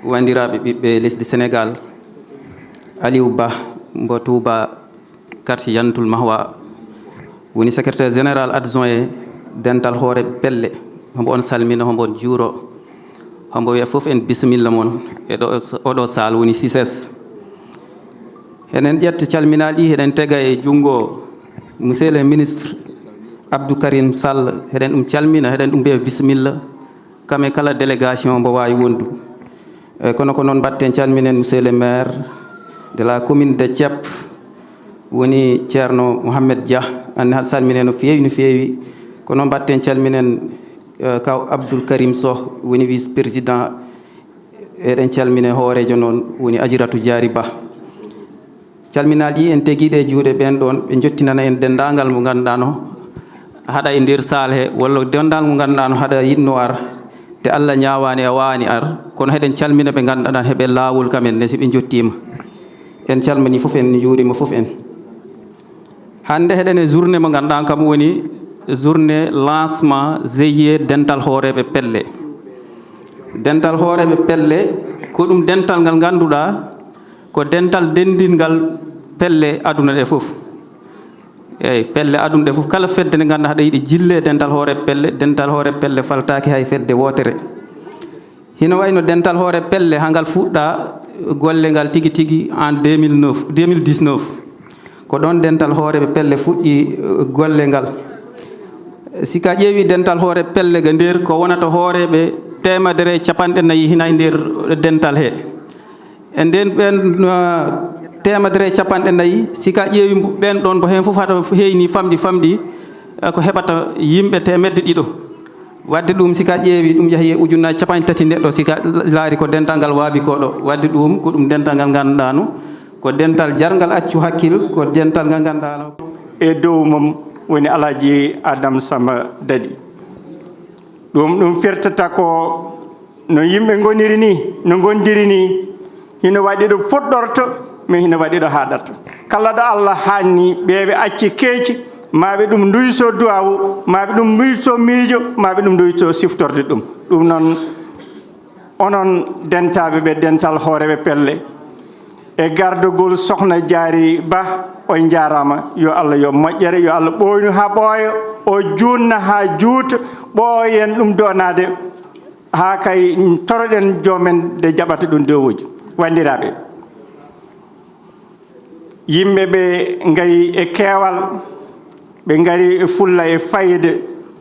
wandiraɓe ɓiɓɓe lesdi Sénégal, Aliou Ba mbo Touba quartier Jannatul Mahwa, woni secrétaire général adjoint dental hooreɓe pelle. Hombo on salmina, hombo on juuro, hombo wiya fof en bisimilla mon e oɗo sal woni CICES. Eɗen ƴetta calminaɗi eɗen tega e jungo monsieur le ministre Abdou Karim Sall, eɗen ɗum calmina, eɗen ɗum mbiya bisimilla kame kala délégation mbo wawi wondu. Kono ko noon mbatten calminen monsieur le maire de la commune de Thiep, woni ceerno Mohamed Dia, anne ha salmine no feewi no feewi. Ko noon mbatten calminen kaw Abdoul Karim Sow, woni vice président. Eɗen calmine hoorejo noon woni Adjiratou Diary Ba. Calminaɗi en tegiɗe juuɗe ɓen ɗon, ɓe jottinana en dendagal mo ganduɗa no haɗa e nder saal he, walla dendal mo ganduɗa no haɗa yinno ar, te Allah ñawani a wani ar, kono heɗen calmina ɓe ganduɗa heɓe lawol kamen ne, si ɓe jottima. En calmini fof en juurima fof en. Hande heɗen e journée mo ganduɗa kam woni journée lancement GIE dental hooreɓe pelle. Dental hooreɓe pelle ko ɗum dental ngal ganduɗa ko dental dendingal pelle aduna ɗe fof. Eyyi, pelle aduna ɗe fof, kala fedde nde ganduɗa haɗa yiɗi jille dental hooreɓe pelle, dental hooreɓe pelle faltaki hay fedde wotere. Hino wayno dental hooreɓe pelle hangal fuɗɗa golle ngal tigi tigi en 2019. Ko ɗon dental hooreɓe pelle fuɗɗi golle ngal. Sika ƴeewi dental hooreɓe pelle ga nder ko wonata hooreɓe 150 hina e nder dental he. E nden ɓen 150 sika ƴeewi ɓen ɗon bo hen fof haɗa heyni famɗi ko heɓata yimɓe 200. Wadde ɗum sika ƴeewi ɗum yahi e ujunnaji 30 neɗɗo sika laari ko dental ngal waabi ko ɗo. Wadde ɗum ko ɗum dental ngal ganduɗa no ko dental jarngal accu hakkil, ko dental ngal ganduɗa no e dow mum woni Alaji Adam Samba Dadi. ɗum firtata ko no yimɓe goniri ni, no gondiri ni, hino waɗi ɗo fuɗɗorto, mais hino waɗi ɗo haɗata. Kala ɗo Allah hanni ɓeɓe acci keeci, maɓe ɗum duyso duwawu, maɓe ɗum duyso miijo, maɓe ɗum duyso siftorde ɗum. Ɗum noon onon dentaɓe ɓe dental hooreɓe pelle e gardugol Sokhna Diary Ba, o jarama. Yo Allah yo moƴƴere, yo Allah ɓoynu ha ɓooya, o junna ha juuta, ɓooyen ɗum donade ha kay toroɗen jomen de jaɓata ɗum dowuji. Wandiraɓe, yimɓe ɓe gari e keewal, ɓe gari e fulla e fayida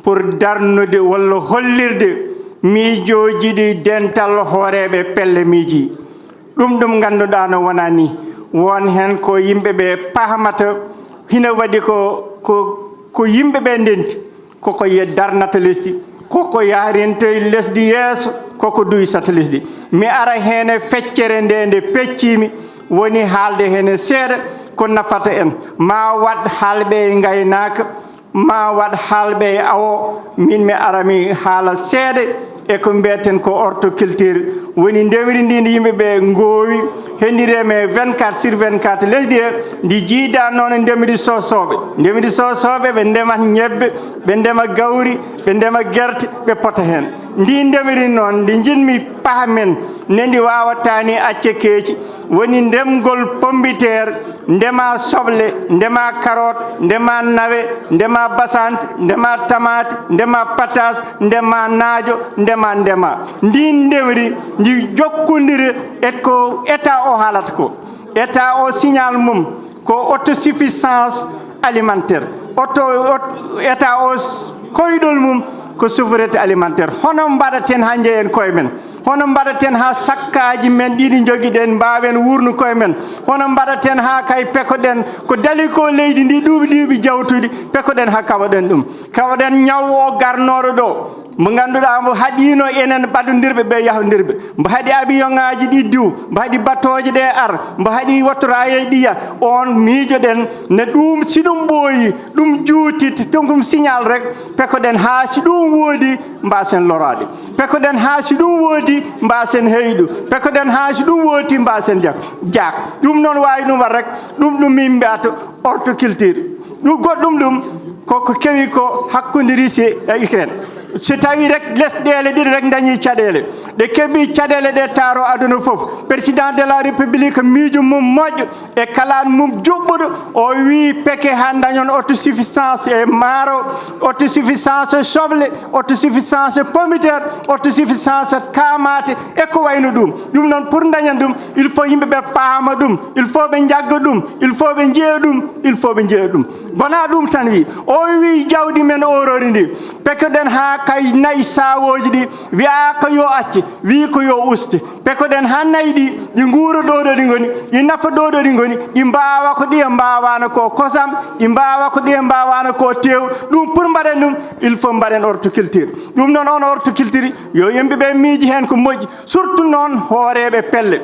pour darnude walla hollirde miijoji ɗi dental hooreɓe pelle miiji. ɗum ganduɗa no wona ni, won hen ko yimɓe ɓe pahmata, hina waɗi ko yimɓe ɓe ndenti koko darnata lesdi, koko yarinta lesdi yeeso, koko duysata lesdi. Mi ara hene feccere nde peccimi, woni haalde hene seeɗa ko nafata en. Ma wat haalɓe e gaynaka, ma wat haalɓe e awo. Min mi ara mi haala seeɗa e ko mbiyeten ko horticulture, woni ndemri ndi ndi yimɓe ɓe ngoowi hendireme 24/24 lesdi he ndi jiida noon ndemri sosoɓe ɓe ndemat ñebbe ɓe ndema gawri ɓe ndema gerte ɓe pota hen ndi ndemri noon ndi jinmi pahamen ne ndi wawatani acce keeci woni ndemgol pombiteer ndema soble ndema carotte ndema nawe ndema basante ndema tamate ndema patas ndema naajo ndema ndi ndemri ndi jokkodiri et ko état o haalata ko état o signal mum ko autosuffisance alimentaire état o koyɗol mum ko souveraineté alimentaire hono mbaɗaten ha jeeyen koye men hono mbaɗaten ha sakkaji men ɗiɗi joguiɗen mbawen wurnu koye men hono mbaɗaten ha kay pekoɗen ko daali ko leydi ndi ɗuuɓi jawtuɗi pekoɗen ha kawaɗen ɗum kawaɗen ñaw o garnoɗo ɗo mo ganduɗa mo haɗino enen ɓadodirɓe ɓe yahodirɓe mbo haɗi avion ngaji ɗi diw mbo haɗi battoje ɗe ar mbo haɗi wotoraye ɗiya on miijoɗen ne ɗum si ɗum ɓooyi ɗum juutit ɗum signal rek pekoɗen ha si ɗum woodi mbasen lorade pekoɗen ha si ɗum woodi mbasen heyɗu pekoɗen ha si ɗum woodi mbasen jaak ɗum noon wawi ɗum wat rek ɗum min mbiyata horticulture ɗum goɗɗum ɗum koko kewi ko hakkude Russie e Ukraine so tawi rek lesɗele ɗiɗi rek dañi caɗele ɗe keeɓi caɗele ɗe taaro aduna fof président de la république miijo mum moƴƴo e kalan mum juɓɓuɗo o wi peke ha dañon autosuffisance e maaro autosuffisance e soble autosuffisance e pommitére autosuffisance kamate e ko wayno ɗum noon pour dañan ɗum il faut yimɓeɓe paama ɗum il faut ɓe jagga ɗum il faut ɓe jeeya ɗum wona ɗum tan wi o wi jawdi men orori ndi pekoɗen ha kay nayi sawoji ɗi wiya ko yo acce wi ko yo uste pekoɗen ha nayi ɗi ɗi guura ɗo ɗi goni ɗi nafa ɗo ɗi goni ɗi mbawa ko ɗiya mbawano ko kosam ɗi mbawa ko ɗiya mbawano ko tew ɗum pour mbaɗen ɗum il faut mbaɗen horticulture ɗum noon on horticulture yo yimɓeɓe miiji hen ko moƴƴi surtout noon hooreɓe pelle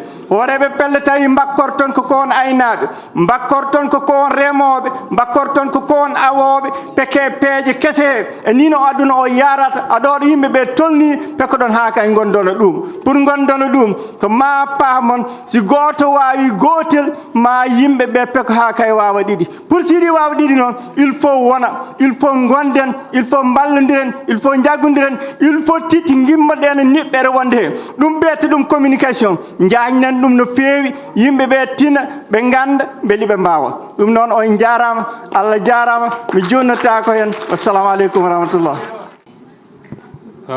tawi bakkorton ko kon aynaɓe bakkorton ko kon remoɓe bakkorton ko kon awoɓe peke peeje kese he e ni no aduna o yarata aɗoɗo yimɓeɓe tolni pekoɗon ha kay gondono ɗum pour gondono ɗum ko ma paamon si goto wawi gotel ma yimɓeɓe peko ha kay wawa ɗiɗi pour siɗi wawa ɗiɗi noon il faut wona il faut gonden il faut ballodiren il faut jaggodiren il faut titi gimmoɗen niɓɓere wonde he ɗum ɓeyta ɗum communication jañnen ɗum no feewi yimɓeɓe tina ɓe ganda beeli ɓe mbawa ɗum noon on jarama Allah jarama mi jonnata ko hen wassalamu aleykum wa rahmatullah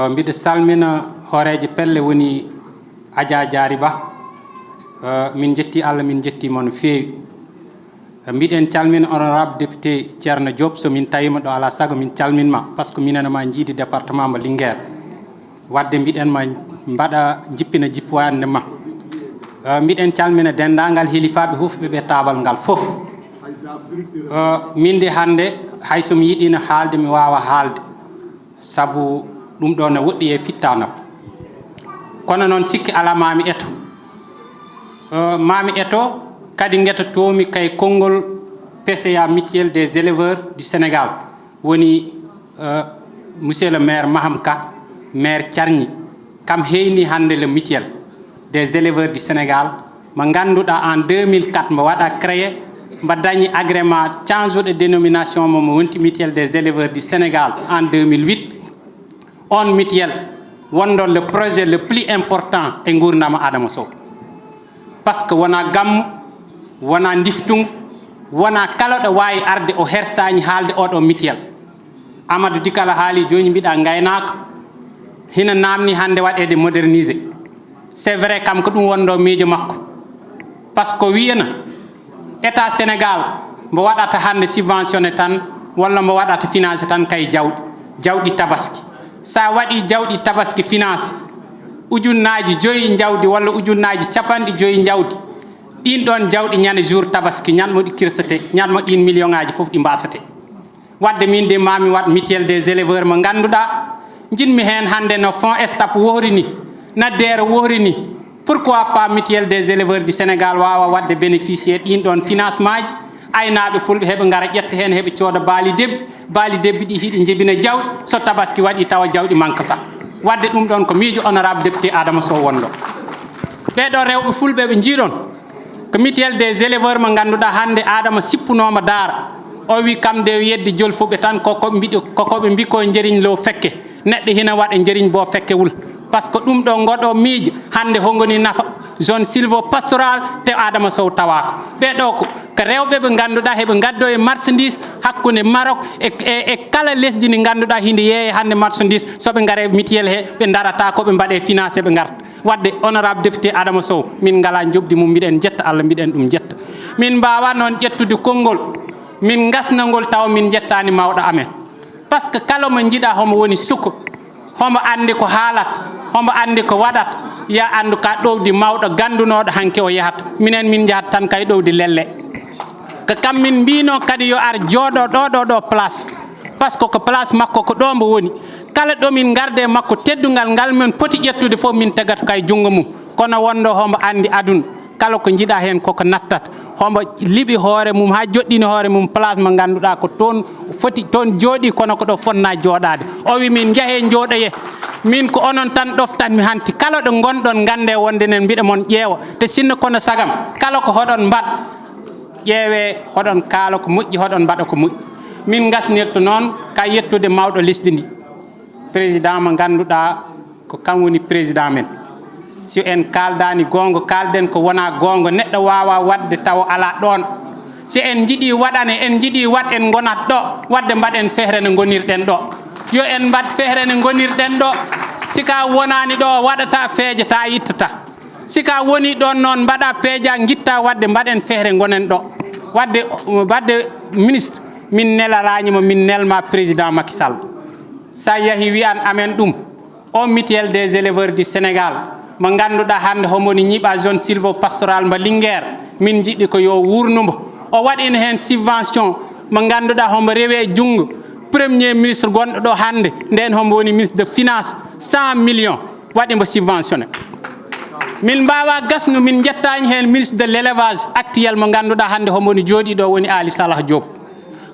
mbiɗa salmina horeje pelle woni Adja Diary Ba min jetti Allah min jettima no feewi mbiɗen calmina honorable député Ceerno Diop so min tawima ɗo ala saago min calminma par ce que minenema jiidi département mo Linguére wadde mbiɗen ma mbaɗa jippina jippoyande ma mbiɗen calmina dendagal helifaɓe hufɓe ɓe tabal ngal fof min de hande hayso mi yiɗino haalde mi wawa haalde saabu ɗum ɗo ne woɗɗi e fittanam kono noon sikki ala mami eto mami eto kadi guetotomi kay konngol PCA mutuel des éleveurs du Sénégal woni monsieur le maire Maham Ka maire Thiargny kam heyni hande le mutuel des éleveurs du Sénégal mo ganduɗa en 2004 mo waɗa créé mbo dañi agrément changeoɗo dénomination mo wonti mutuel des éleveurs du Sénégal en 2008 on mutuel wondo le projet le plus important e gurdama Adama Sow par ce que wona gammu wona diftung wona kala ɗo wawi arde o hersañi haalde oɗo mutuel Amadou Dikala haali joni mbiɗa gaynako hina namni hande waɗede modernisé c'est vrai kam ko ɗum wondo miijo makko par ce que wiyana état Sénégal mbo waɗata hande subventionné tan walla mbo waɗata financé tan kay jawɗi tabaski sa waɗi jawɗi tabaski finance ujunnaji 5 jawdi walla ujunnaji 50 jawdi ɗin ɗon jawɗi ñande jour tabaski ñanmo ɗi kirsete ñanmo ɗin million ngaji fof ɗi mbasete wadde min de mami wat mutuel des éleveurs mo ganduɗa jinmi hen hande no fond stap wohri ni naddere wohri ni pourquoi pas mutuel des éleveurs du Sénégal wawa wadde bénéficier ɗin ɗon financement ji aynaɓe fulɓe heɓe gara ƴetta hen heɓe cooda baali debbi ɗi hiɗi jebina jawɗi so tabaski waɗi tawa jawɗi mankata wadde ɗum ɗon ko miijo honorable député Adama Sow wonɗo ɓeɗo rewɓe fulɓe ɓe jiiɗon ko mutuelle des éleveurs mo ganduɗa hande adama sippunoma daara o wi kam de yeddi jolfuɓe tan kokoɓe mbi ko jeriñ lo fekke neɗɗo hina waɗa jeriñ bo fekkewul par ce que ɗum ɗo goɗo miijo hande hongoni nafa zone silvo pastoral te adama sow tawako ɓeɗo ko rewɓe ɓe ganduɗa heɓe gaddo e marchandise hakkude Maroc e kala lesdi ndi ganduɗa hinde yeeye hande marchandise soɓe gaare mutuelle he ɓe darata ko ɓe mbaɗe financé ɓe garta wadde honorable député adama sow min ngala jobdi mum mbiɗen jetta Allah mbiɗen ɗum jetta min mbawa noon ƴettude konngol min gasnagol taw min jettani mawɗo amen par ce que kala mo jiiɗa homo woni suko homo andi ko haalat homo andi ko waɗat ya andu ka ɗowdi mawɗo gandunoɗo hanke o yahata minen min jahat tan kay ɗowdi lelle ko kam min mbino kadi yo ar jooɗo ɗo place par ce que ko place makko ko ɗo mbo woni kala ɗo min garde makko teddugal ngal min poti ƴettude fof min tagata kay jungo mum kono wonɗo homo andi aduna kala ko jiiɗa hen koko nattata homo liɓi hoore mum ha joɗɗini hoore mum place mo ganduɗa ko toon foti toon jooɗi kono ko ɗo fonna jooɗade o wi min jeehe jooɗoye min ko onon tan ɗoftanmi hanti kala ɗo gonɗon gande wonde nen mbiɗa moon ƴeewa te sinno kono sagam kala ko hoɗon mbaɗ ƴeewe hoɗon kaala ko moƴƴi hoɗon mbaɗa ko moƴƴi min gasnirta noon ka yettude mawɗo lesdi ndi président mo ganduɗa ko kam woni président men si en kaldani gonga kalden ko wona gonga neɗɗo wawa wadde taw ala ɗon si en jiiɗi waɗane en jiiɗi wat en gonat ɗo wadde mbaɗen fehre ne gonirɗen ɗo yo en mbaɗ fehre ne gonirɗen ɗo sika wonani ɗo waɗata feejata ittata sika woni ɗon noon mbaɗa peeja guitta wadde mbaɗen fehre gonen ɗo wadde ministre min nelarañimo min nelma président Macky Sall sa yahi wiyan amen ɗum o mutuelle des éleveurs du Sénégal mo ganduɗa hande homoni ñiiɓa zone silvo pastoral mbo Linguére min jiɗɗi ko yo wurnumo o waɗino hen subvention mo ganduɗa homo rewe jungo premier ministre gonɗo ɗo hande nden homo woni ministre de finance 100 millions waɗimo subventionné min mbawa gasnu min jettani hen ministre de l'élevage actuel mo ganduɗa hande homoni jooɗiɗo woni Ali Salah Diop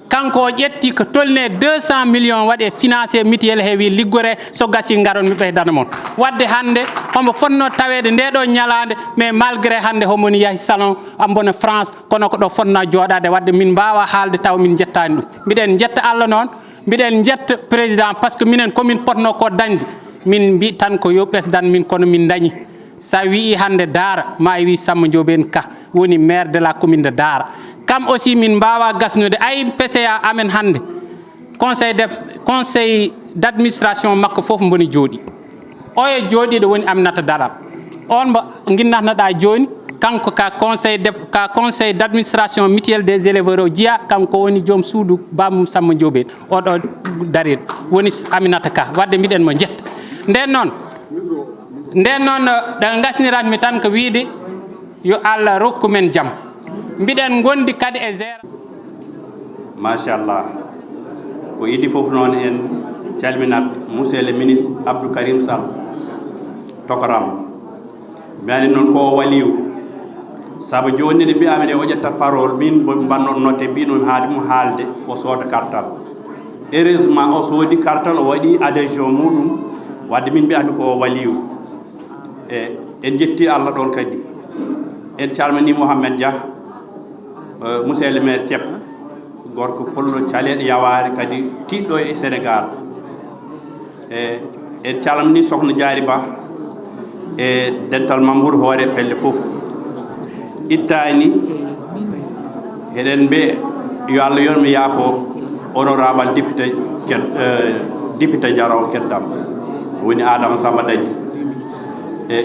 kanko o ƴetti ko tolne 200 millions waɗe financé mutuelle he wi liggore so gasi garon mi ɓeydana moon wadde hande homo fonno tawede nde ɗo ñalade mais malgré hande homoni yahi salon ambona France kono ko ɗo fonna jooɗade wadde min mbawa haalde taw min jettani ɗum mbiɗen jetta Allah noon mbiɗen jetta président par ce que minen komin potno ko dañde min mbi tan ko yo ɓesdan min kono min dañi sa wi hande Daara ma wi Samba Ndiobène Ka woni maire de la commune de Daara kam aussi min mbawa gasnude ay PCA amen hande conseil d'administration makko fof mboni jooɗi o e jooɗiɗo woni Aminata Daral on mbo guinnatnoɗa joni kanko ka conseil d'administration mutuelle des éleveurs o jiya kanko woni joom suudu bamum Samba Ndiobène oɗo dariɗo woni Aminata Ka wadde mbiɗen mo jetta nden noon ɗo gasniratmi tan ko wiide yo Allah rokku men jaam mbiɗen gondi kadi e zéro machallah ko idi fof noon en calminat monsieur le ministre Abdou Karim Sall tokoram mbiyani noon ko waliyu saabu joni nde mbiyami de o ƴettat parole min mbannon note mbinon haade mum haalde o sooda kartal heureusement o soodi kartal o waɗi adhésion muɗum wadde min mbiyami ko waliyu en jetti Allah ɗon kadi en calmini Mouhamed Dia monsieur le maire Thiep gorko pollo caleɗo yaware kadi tiɗɗo e Sénégal en calmini sokhna Diary Ba e dental Mamoudou hoore pelle fof ittani eɗen mbe yo Allah yonmi yaafo honorable député Diaraw keddam woni Adama Samba Dadi e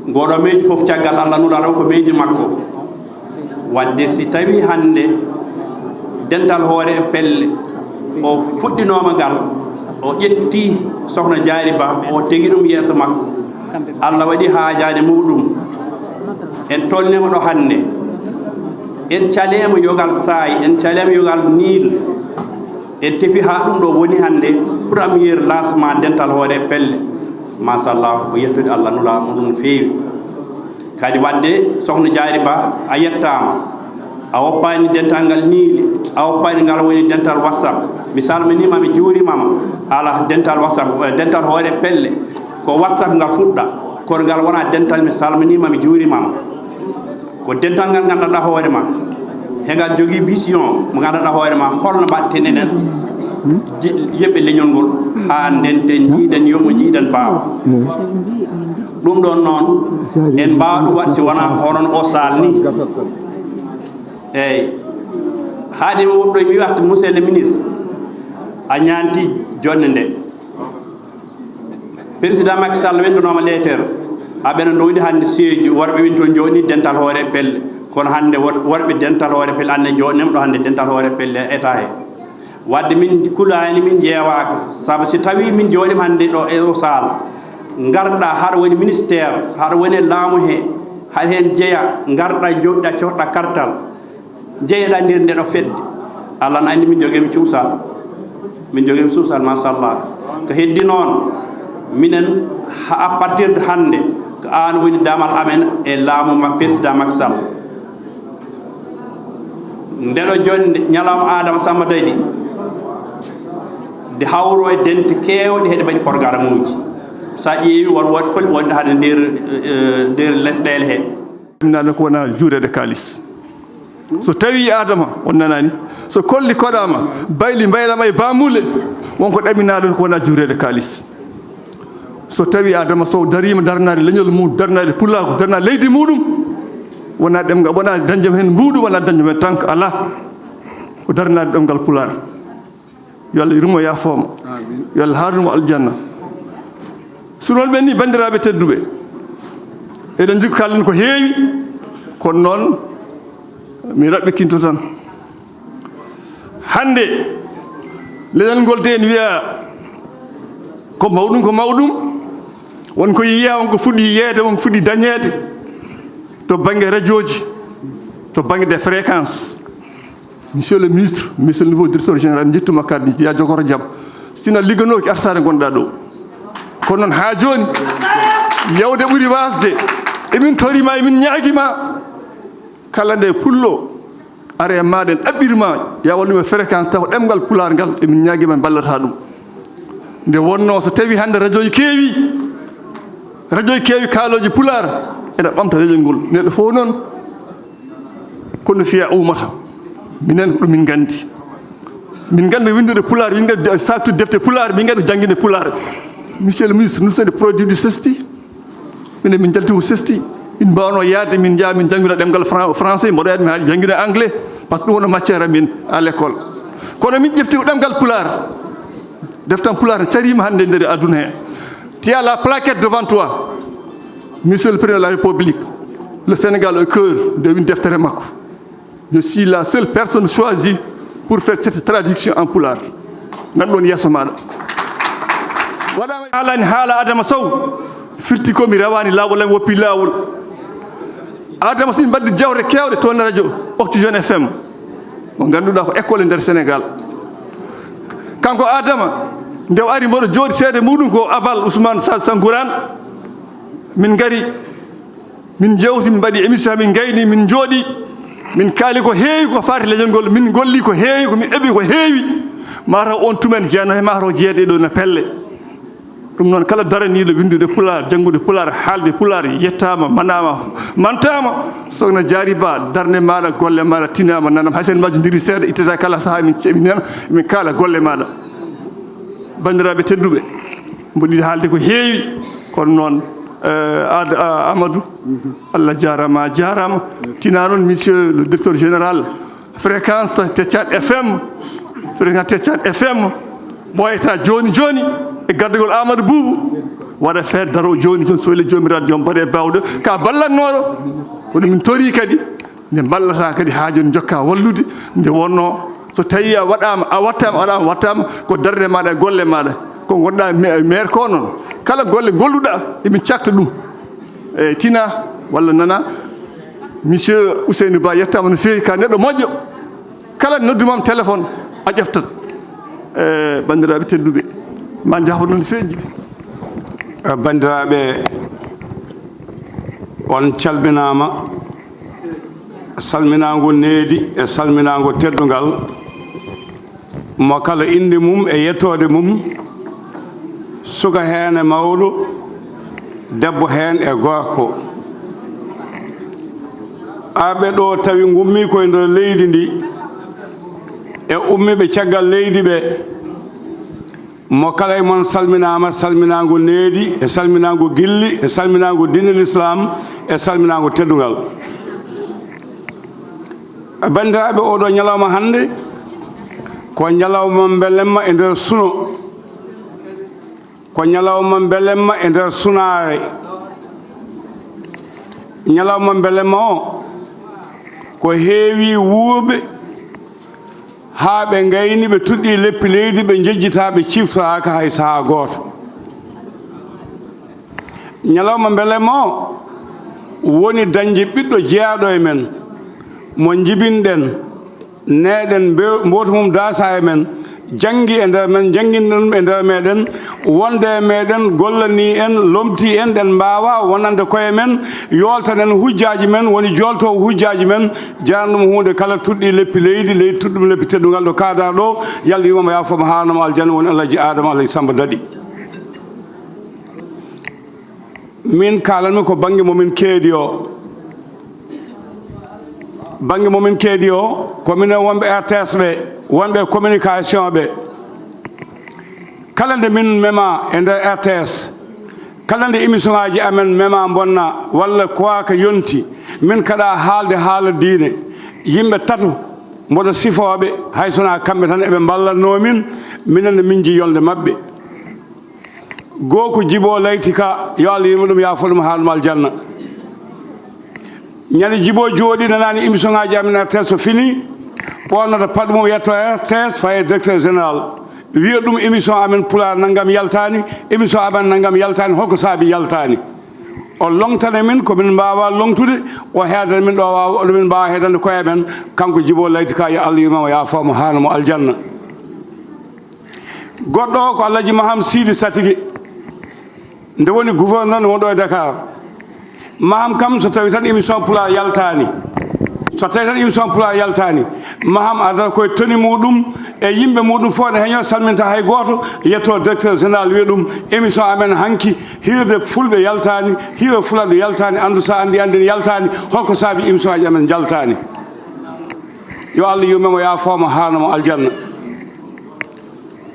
ngoɗo meji fof caggal Allah nuraɗo ko meji makko wadde si tawi hande dental hoore e pelle o fuɗɗinoma ngal o ƴetti sokhna Diary Ba o tegi ɗum yeeso makko Allah waɗi haajade muɗum en tolnima ɗo hande en calema yogal saay en calema yogal Nil en tefi ha ɗum ɗo woni hande premier lancement dental hoore e pelle machallah ko yettude Allah nula muɗum no feewi kadi wadde sokhna Diary Ba a yettama a woppani dental ngal Niili a woppani ngal woni dental WhatsApp mi salminima mi juurimama ala dental WhatsApp dental hoore pelle ko WhatsApp ngal fuɗɗa kono ngal wona dental mi salminima mi juurimama ko dental ngal gandanɗa hoore ma hegal jogui vision mo gandanɗa hoore ma holno mbatten enen yimɓe leñol ngol ha ndenten jiiɗen yomo jiiɗen baawa ɗum ɗon noon en mbawa ɗum waɗ si wona honon o sal ni eyyi haade woɗɗo mi wiyatta monsieur le ministre a ñanti jonde nde président Macky Sall wendanoma lettere aɓene dowdi hande seeji worɓe win toon joni dental hoore pelle kono hande worɓe dental hoore pelle anne joɗinema ɗo hande dental hoore pelle état he wadde min kulani min jeewaka saabu si tawi min jooɗima hande ɗo e o sal garɗa haɗa woni ministère haɗa woni laamu he haɗa hen jeeya garɗa joɗɗa cohɗa kartal jeeyaɗa nder nde ɗo fedde allah ne andi min joguimi cuusal machallah ko heddi noon minen à partir de hande ko an woni damal amen e laamu président Macky Sall ndeɗo joni ñalawma Adama Samba Daydi de hawro e dente kewɗe heɗe mbaɗi programme uji sa ƴeewi won waɗi foti wonde hade nder lesɗele he nana ko wona juurede kalis so tawi Adama on nanani so kolli koɗama bayli mbaylama e bamule wonko ɗaminaɗon ko wona juurede kalis so tawi Adama Sow darima darnade leñol muɗum darnade pullaku darnade leydi muɗum wona ɗemgal wona dañjam hen mbuuɗu wona dañjam hen tanka ala ko darnade ɗemgal pular yo Allah yurmo yafoma yo Allah harnumo aljanna so non ɓen ni bandiraɓe tedduɓe eɗen jogui kalden ko heewi kono noon mi raɓɓikinto tan hande leñol ngol de en wiya ko mawɗum wonko yiya wonko fuɗɗi yiyede wonko fuɗɗi dañede to banggue radio ji to banggue des fréquences monsieur le ministre monsieur le nouveau directeur général jettuma kaddi ya jogoro jaam sina ligganoki artade gonɗa ɗo kono noon ha joni yawde ɓuuri wasde emin torima emin ñaaguima kala nde pullo are maɗen ɗaɓɓirima ya wallume fréquence taw ɗemgal pular ngal emin ñaaguima ballata ɗum nde wonno so tawi hande radio ji keewi kaaloji pular ene ɓamta radio ngol neɗɗo fof noon kono fiya umata minen ko ɗum min gandi windude pular min gandi saktude defte pular min gandi jangguinde pular monsieur le ministre nous sommes des produits du CESTI minen min jalti ko CESTI min mbawno yaade min jaa min jangguina ɗemgal français mboɗo yaade mi haali jangguina anglais par ce que ɗum wona matiére amin à l'école kono min ƴefti ko ɗemgal pular deftan pular carima hande nder aduna he tu as la plaquette devant toi monsieur le président de la République le Sénégal au cœur de win deftere makko je suis la seule personne choisie pour faire cette traduction en pular nan ɗon yesso maɗa waɗama haalani haala Adama Sow firti komi rawani lawol am woppi lawol Adama Sow mbadde jawre kewɗe toon radio Oxygène FM mo ganduɗa ko école nder Sénégal kanko Adama nde o ari mboɗo jooɗi seede muɗum ko Abal Ousmane Sangourane min gari min jewti min mbaɗi émission min gayni min jooɗi min kaali ko heewi ko fati leñol ngol min golli ko heewi ko min ɗeɓi ko heewi mataw on tumen jeeyano he mataw jeeɗe ɗo no pelle ɗum noon kala daraniɗo windude pular janngude pular haalde pular yettama manama mantama sogno jaari ba darde maɗa golle maɗa tinama nanam haysen majjodiri seeɗa ittata kala saaha min nana min kaala golle maɗa bandiraɓe tedduɓe mboɗiɗi haalde ko heewi kono noon Amadou Allah jarama tina noon monsieur le directeur général fréquence Tethiat FM ɓoyata joni e gardugol Amadou Boubou waɗa feere daro joni so weli jomiraɗo joom mbaɗe bawɗo ka ballatnoɗo kono min tori kadi nde ballata kadi ha joni jokka wallude nde wonno so tawi a wattama ko darde maɗa e golle maɗa ko gonɗa maire ko noon kala golle golluɗa emin cakta ɗum e tina walla nana monsieur Ousseynou Ba yettama no feewi ka neɗɗo moƴƴo kala noddumam téléphone a ƴeftat bandiraɓe tedduɓe ma jafo noon no feewi bandiraɓe on calminama salminago needi e salminago teddugal mo kala inde mum e yettode mum suka hen e mawɗo debbo heen e gorko arɓe ɗo tawi gummi koye nder leydi ndi e ummiɓe caggal leydi ɓe mo kala e mon salminama salminago needi e salminago gilli e salminago dine l'islam e salminago teddugal bandiraɓe oɗo ñalawma hannde ko ñalawma belemma e nder suno ko ñalawma belemma e nder sunaare ñalawma belemma o ko heewi wuurɓe haa ɓe ngayni ɓe tuɗɗi leppi leydi ɓe jejjita ɓe ciftoraka hay sahaa gooto ñalawma belemma o woni dañde ɓiɗɗo jeyaɗo e men mo jibinɗen neɗen mboto mum daasa e men jangi e nder men janginɗen ɗum e nder meɗen wonde e meɗen gollani en lomti en ɗen mbawa wonande koye men yoltanen hujjaji men woni joltowo hujjaji men jaran ɗum hunde kala tuɗɗi leppi leydi leydi tuɗɗum leppi teddugal ɗo kaada ɗo yallah yumama yafoma hanama aljanna woni alaji adama alayhi samba daɗi min kalanmi ko banggue momin keedi o banggue momin keedi o kominen wonɓe RTS ɓe wonɓe communication ɓe kala nde min mema e nder RTS kala nde émission ngaji amen mema bonna walla kowaka yonti min kaɗa haalde haala diine yimɓe tatu mboɗo sifoɓe hay sona kamɓe tan eɓe ballatnomin minen min ji yolde mabɓe goo ko Djibo Leyti Ka yo Allah yima ɗum yaafo ɗum haalum aljanna ñande Djibo jooɗi nanani émission ngaji amen RTS so fini ɓonnata paɗ mum yetto RTS faye directeur général wiya ɗum émission amen pulaar nanggam yaltani émission amen nanggam yaltani holko saabi yaltani o longtane min komin mbawa longtude o heedana min ɗo min mbawa heedande koye men kanko Djibo Leyti Ka yo Allah yimamo yaafamo hanamo aljanna goɗɗo o ko Alhaji Maham Sidi Satigi nde woni gouverneur wonɗo e Dakar Maham kam so tawi tan émission pulaar yaltani so tawi tan émission pulaar yaltani Maham adata koye toni muɗum e yimɓe muɗum fof ne heeño salminta hay goto yetto directeur général wiya ɗum émission amen hanki hirde fulɓe yaltani hiire fulaɗo yaltani andu sa andi andin yaltani holko saabi émission aji amen jaltani yo Allah yumemo yaafoma hanamo aljanna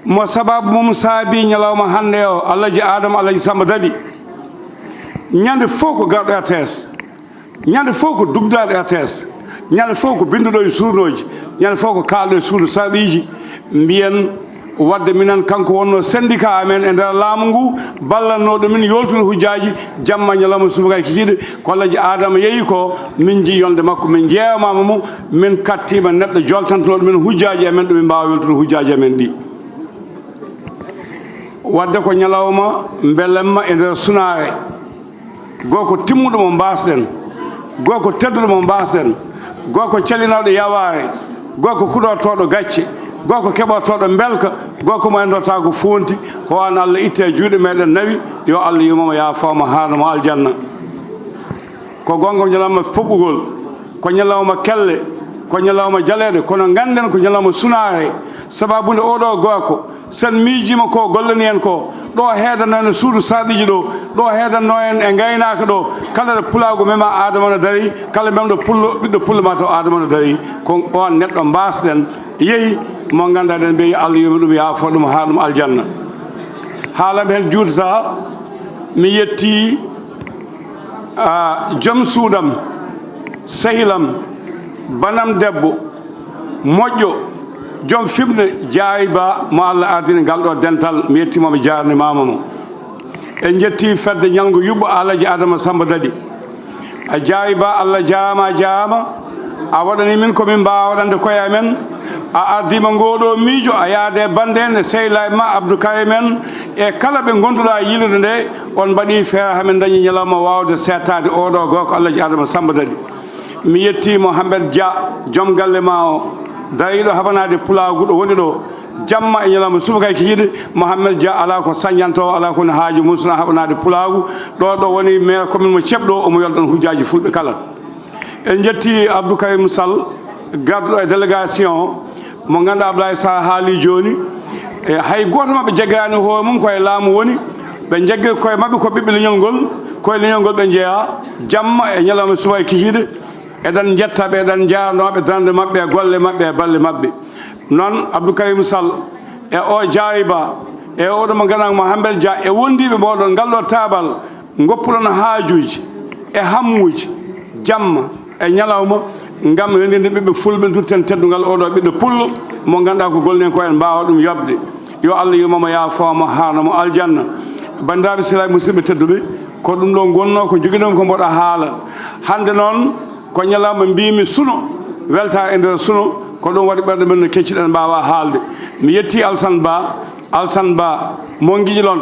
mo sababu mum saabi ñalawma hande o Alaji Adama Alaji Samba Daɗi ñande fof ko garɗo RTS ñande fof ko dugdaɗo RTS ñande fof ko binduɗo e suunoji ñande fof ko kalɗo e suudu saɗiji mbiyen wadde minen kanko wonno syndicat amen e nder laamu ngu ballannoɗo min yoltude hujjaji jamma ñalawma subaka kikiɗe ko Alaji Adama yeehi ko min ji yolde makko min jeewamama mo min kattima neɗɗo joltantoɗo min hujjaji amen ɗo min mbawa yoltude hujjaji amen ɗi wadde ko ñalawma belemma e nder sunare goo ko timmuɗo mo mbasɗen goo ko tedduɗo mo mbasɗen goo ko calinaɗo yaware goo ko kuɗortoɗo gacce goo ko keɓortoɗo belka goo ko mo endorta ko fonti ko wan Allah itte juuɗe meɗen nawi yo Allah yumamo yaafoma hanamo aljanna ko gonga ñalawma foɓɓugol ko ñalawma kelle ko ñalawma jaleɗe kono ganden ko ñalawma sunare sababude oɗo gooko sen miijima ko gollani en ko ɗo heedanno en suudu saɗiji ɗo heedanno en e gaynaka ɗo kala ɗo pulago mema adama no dari kala memɗo ɓiɗɗo pulla ma taw adama no dari ko on neɗɗo mbasɗen yeehi mo ganduɗa ɗen mbiyi Allah yumi ɗum yaafo ɗum ha ɗum aljanna haalamɓe hen juutata mi yetti joom suudam sahilam banam debbo moƴƴo joom fimde jaayiba mo Allah ardini ngal ɗo dental mi yettimomi jarnimama mo en jetti fedde ñalngu yuɓɓo Alaji Adama Samba Daɗi a jaayiba Allah jaama a waɗani min komin mbawa waɗande koye amen a ardima ngoɗo miijo a yaade bande en e sehla e ma Abdou Kaye men e kala ɓe gonduɗa yilde nde on mbaɗi feere hamin dañi ñalawma wawde settade oɗo goko Alaji Adama Samba Daɗi mi yetti Mohamed Dia joom galle ma o dariɗo haɓanade pulagu ɗo woni ɗo jamma e ñalawma subaka kikiɗe Mohamed Dia ala ko saññanto ala kone haaji mum sona haɓanade pulagu ɗo woni maire commune mo ceɓɗo omo yolɗon hujjaji fulɓe kala en jetti Abdou Karim Sall garduɗo e délégation mo ganduɗa Abdoulaye Sa haali joni e hay goto mabɓe jaggirani hoore mum koye laamu woni ɓe jaggiri koye mabɓe ko ɓiɓɓe leñol ngol koye leñol ngol ɓe jeeya jamma e ñalawma suba e kikiɗe eɗen jettaɓe eɗen jarnoɓe dande mabɓe e golle mabɓe e balle mabɓe noon Abdoukarim Sall e o Diayba e oɗo mo ganduɗa mo Hambel Dia e wondiɓe moɗon ngal ɗo tabal goppuɗon haajuji e hammuji jamma e ñalawma ngam rendinde ɓiɓɓe fulɓe dutten teddugal oɗo ɓiɗɗo pullo mo ganduɗa ko gollen ko en mbawa ɗum yobde yo Allah yumamo yaafamo hanamo aljanna bandiraɓe siraɓe musidɓe tedduɓe ko ɗum ɗo gonno ko joguiɗon ko mboɗo haala hande noon ko ñalawma mbimi suno welta e nder suno ko ɗum waɗi ɓerɗe men no kecciɗen mbawa haalde mi yetti Alsane Ba mo guijilon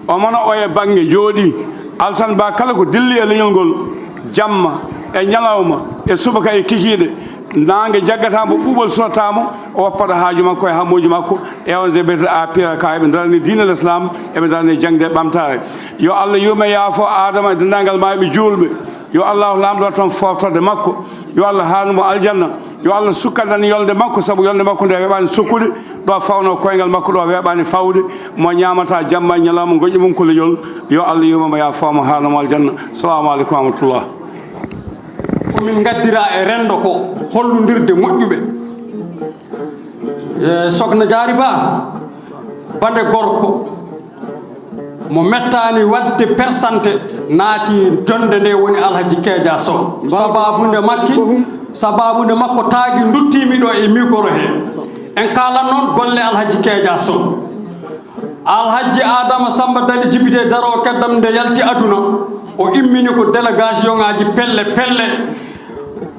omona o e banggue jooɗi Alsane Ba kala ko dilli e leñol ngol jamma e ñalawma e subaka e kikiɗe nangue jaggatamo ɓuuɓol sotamo o woppat haaju makko e hammuji makko e on jebete APK eɓe darani diine l'islam eɓe darani jangde e ɓamtare yo Allah yume yaafo adama e dendagal ma eɓe julɓe yo Allah lamɗo toon foftorde makko yo Allah haanumo aljanna yo Allah sukkanan yolde makko saabu yolde makko nde weɓani sukkude ɗo fawno koyngal makko ɗo weɓani fawde mo ñamata jamma e ñalawma goƴƴi mum ko leñol yo Allah yumamo yaafamo haanumo aljanna salamu aleykum wa rahmatullah komin gaddira e rendo ko holludirde moƴƴuɓe Sokhna Diary Ba bande gorko mo mettani wadde persante naati donde nde woni Alhaji Kedia Sow sababude makko taagi duttimi ɗo e micro he en kala noon golle Alhaji Kedia Sow Alhaji Adama Samba Dadi jibite daro keddam nde yalti aduna o immini ko délégation ngaji pelle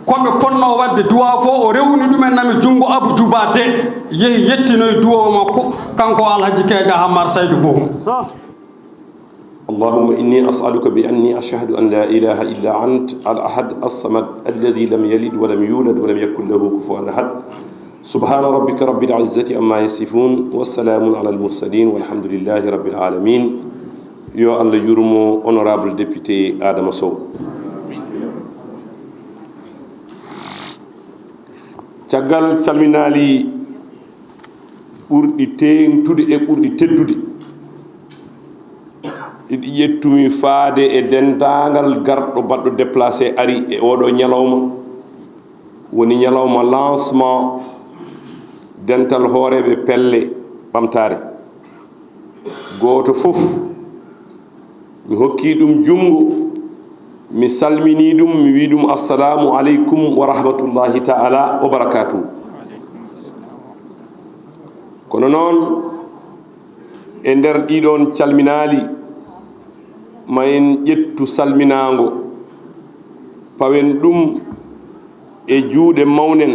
koɓe ponno wadde duwa fo o rewni ɗumen nami jungo Abou Djouba de yehi yettinoye duwowo makko kanko Alhaji Kedia Hammar Saydou Bohum اللهم إني أسألك بأني أشهد أن لا إله إلا أنت الأحد الصمد الذي لم يلد ولم يولد ولم يكن له كفوا أحد سبحان ربك رب العزة أما يصفون والسلام على المرسلين والحمد لله رب العالمين يو الله يرمو honorable député Adama Sow caggal calminali ɓurɗi tengtude e ɓurɗi teddude iɗi yettumi faade e dendagal garɗo baɗɗo déplacé ari e oɗo ñalawma woni ñalawma lancement dental hooreɓe pelle ɓamtare goto fof mi hokki ɗum jungo mi salmini ɗum mi wi ɗum assalamu aleykum wa rahmatullahi taala wa barakatuh kono noon e nder ɗiɗon calminali ma en ƴettu salminago pawen ɗum e juuɗe mawnen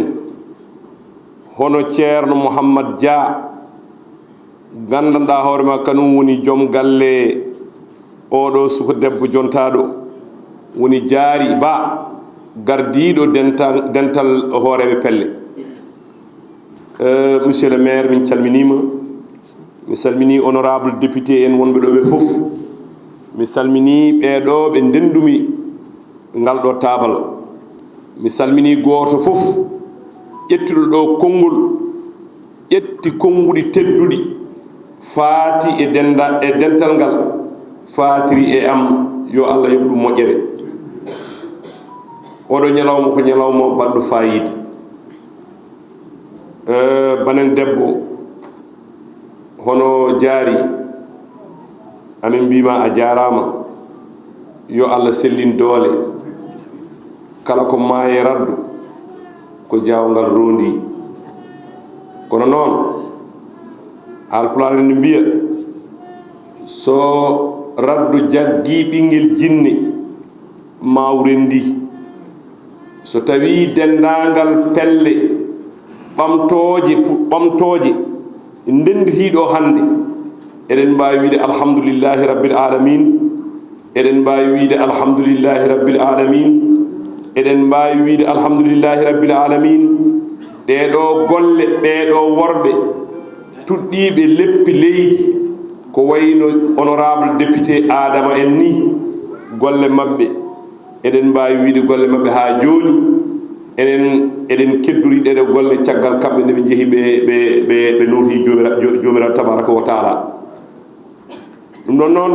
hono ceerno Mouhammad Dia gandanɗa hoorema kanum woni joom galle oɗo suko debbo jontaɗo woni Diary Ba gardiɗo dental hooreɓe pelle monsieur le maire min calminima mi salmini honorable député en wonɓe ɗo ɓe fof mi salmini ɓeɗo ɓe ndendumi ngal ɗo tabal mi salmini goto fof ƴettuɗo ɗo konngol ƴetti konnguɗi tedduɗi faati e dental ngal faatiri e am yo Allah yoɓ ɗum moƴƴere oɗo ñalawma ko ñalawma baɗɗo fayida banen debbo hono Diary amin mbima a jarama yo Allah sellin doole kala ko maaye raddu ko jawngal rondi kono noon Haalpulaar ne mbiya so raddu jaggi ɓinguel jinne mawrendi so tawi dendagal pelle ɓamtoje ndenditiɗo hande eɗen mbawi wiide alhamdulillahi rabbil alamin eɗen mbawi wiide alhamdulillahi rabbil alamin eɗen mbawi wiide alhamdulillahi rabbil alamin ɗeɗo golle ɓeɗo worɓe tuɗɗiɓe leppi leydi ko wayno honorable député Adama en ni golle mabɓe eɗen mbawi wiide golle mabɓe ha joni eɗen keddori ɗeɗe golle caggal kamɓe nde ɓe jeehi ɓe noti jomiraɗo tabaraka wa taala ɗum ɗon noon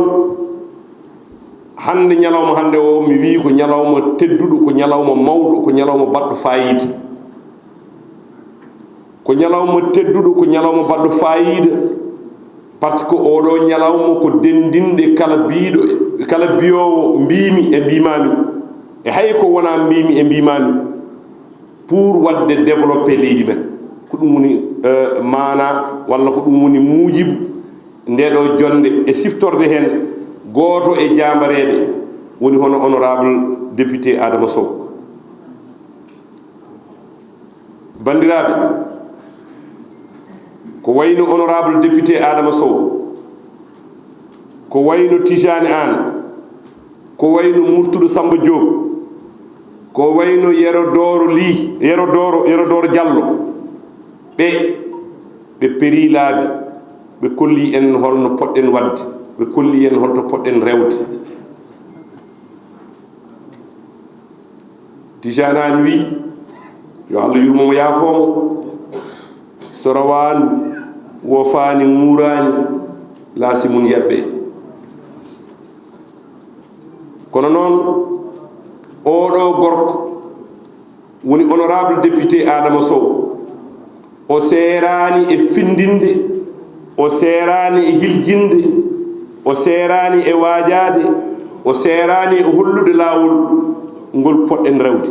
hande ñalawma hande o mi wi ko ñalawma tedduɗo ko ñalawma mawɗo ko ñalawma baɗɗo fayida ko ñalawma tedduɗo ko ñalawma baɗɗo fayida par ce que oɗo ñalawma ko dendinde kala biiɗo kala biyowo mbimi e mbimami e hay ko wona mbimi e mbimami pour wadde développer leydi men ko ɗum woni mana walla ko ɗum woni muujibu ndeɗo jonde e siftorde hen goto e jambareɓe woni hono honorable député Adama Sow. Bandiraɓe ko wayno honorable député Adama Sow, ko wayno Tijani An, ko wayno Murtudo Samba Diop, ko wayno Yerodoro Ly, Yerodoro Diallo, ɓe peri laabi ɓe kolli en holno poɗɗen wadde, ɓe kolli en holto poɗɗen rewde. Tijani An wi yo Allah yurmomo yaafomo so rawanu wofani murani laasi mun yabɓe kono noon oɗo gorko woni honorable député Adama Sow o serani e findinde o serani e hiljinde o serani e wajade o serani e hollude lawol ngol poɗɗen rewde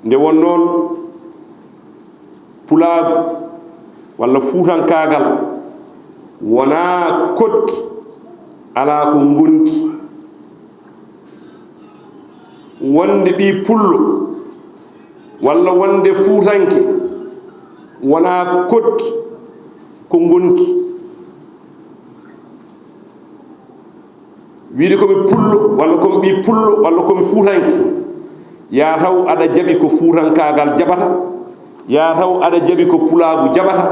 nde won noon pulaagu walla fuutankagal wona kodki ala ko gonki wonde ɓi pullo walla wonde fuutanke wona kodki ko gonki wiide komi pullo walla komi ɓi pullo walla komi fuutanke ya taw aɗa jaɓi ko fuutankagal jaɓata ya taw aɗa jaɓi ko pulaagu jaɓata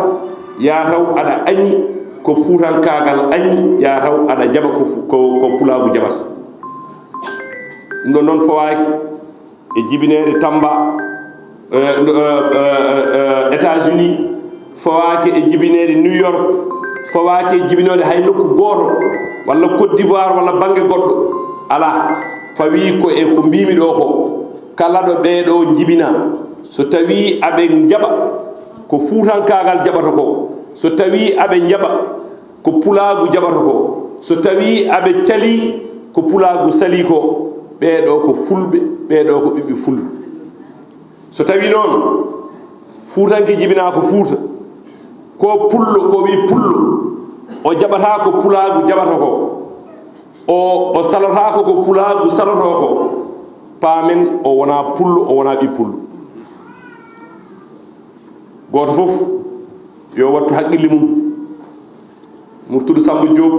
ya taw aɗa añi ko fuutankagal añi ya taw aɗa jaɓa ko pulaagu jaɓata ɗum ɗon noon fawaki e jibinede Tamba États-Unis fawaki e jibinede New York fawaki e jibinode hay nokku goto walla Côte d'Ivoire walla banggue goɗɗo ala fawi ko e ko mbimi ɗo ko kala ɗo ɓeɗo jibina so tawi aɓe jaɓa ko fuutankagal jaɓata ko so tawi aɓe jaɓa ko pulaagu jaɓata ko so tawi aɓe cali ko pulaagu sali ko ɓeɗo ko fulɓe ɓeɗo ko ɓiɓɓe fulɓe so tawi noon fuutanke jibina ko fuuta ko pullo ko wi pullo o jaɓata ko pulaagu jaɓata ko o salata ko pulaagu salato ko paamen o wona pullo o wona ɓi pullo goto fof yo wattu haqqille mum Murtudo Samba Diop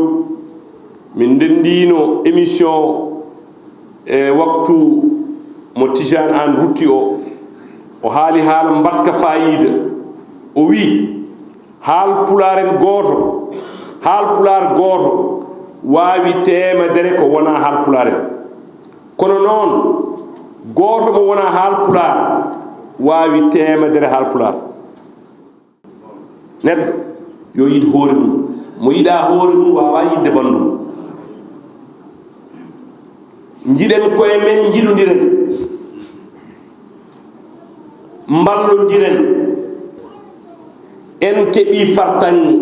min ndendino émission e waktu mo Tijani An rutti o haali haala mbatka fayida o wi haal pularen goto haal pular goto wawi temedere ko wona haal pularen kono noon goto mo wona haal pular wawi temedere haal pular neɗɗo yo yid hoore mum mo yiɗa hoore mum wawa yidde bandum jiɗen koye men jiɗodiren mballodiren en keɓi fartanni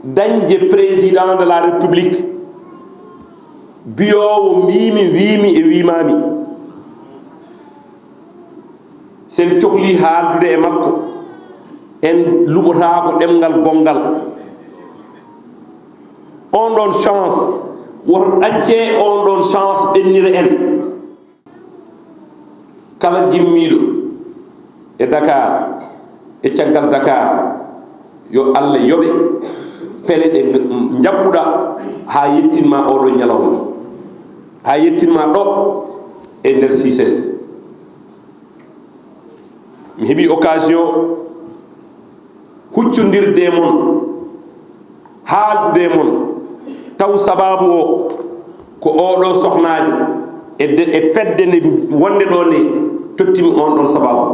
dañde président de la république biyowo mbimi wimi e wimami sen cohli haaldude e makko en luɓotako ɗemgal gongal on ɗon chance woto ɗacce on ɗon chance ɓennira en kala gimmiɗo e Dakar e caggal Dakar yo Allah yoɓe pele ɗe jabbuɗa ha yettinma oɗo ñalawma ha yettinma ɗo e nder CICES mi heeɓi occasion huccodirde mon haaldude mon taw sababu o ko oɗo sohnajo e fedde nde wonde ɗo nde tottimi on ɗon sababu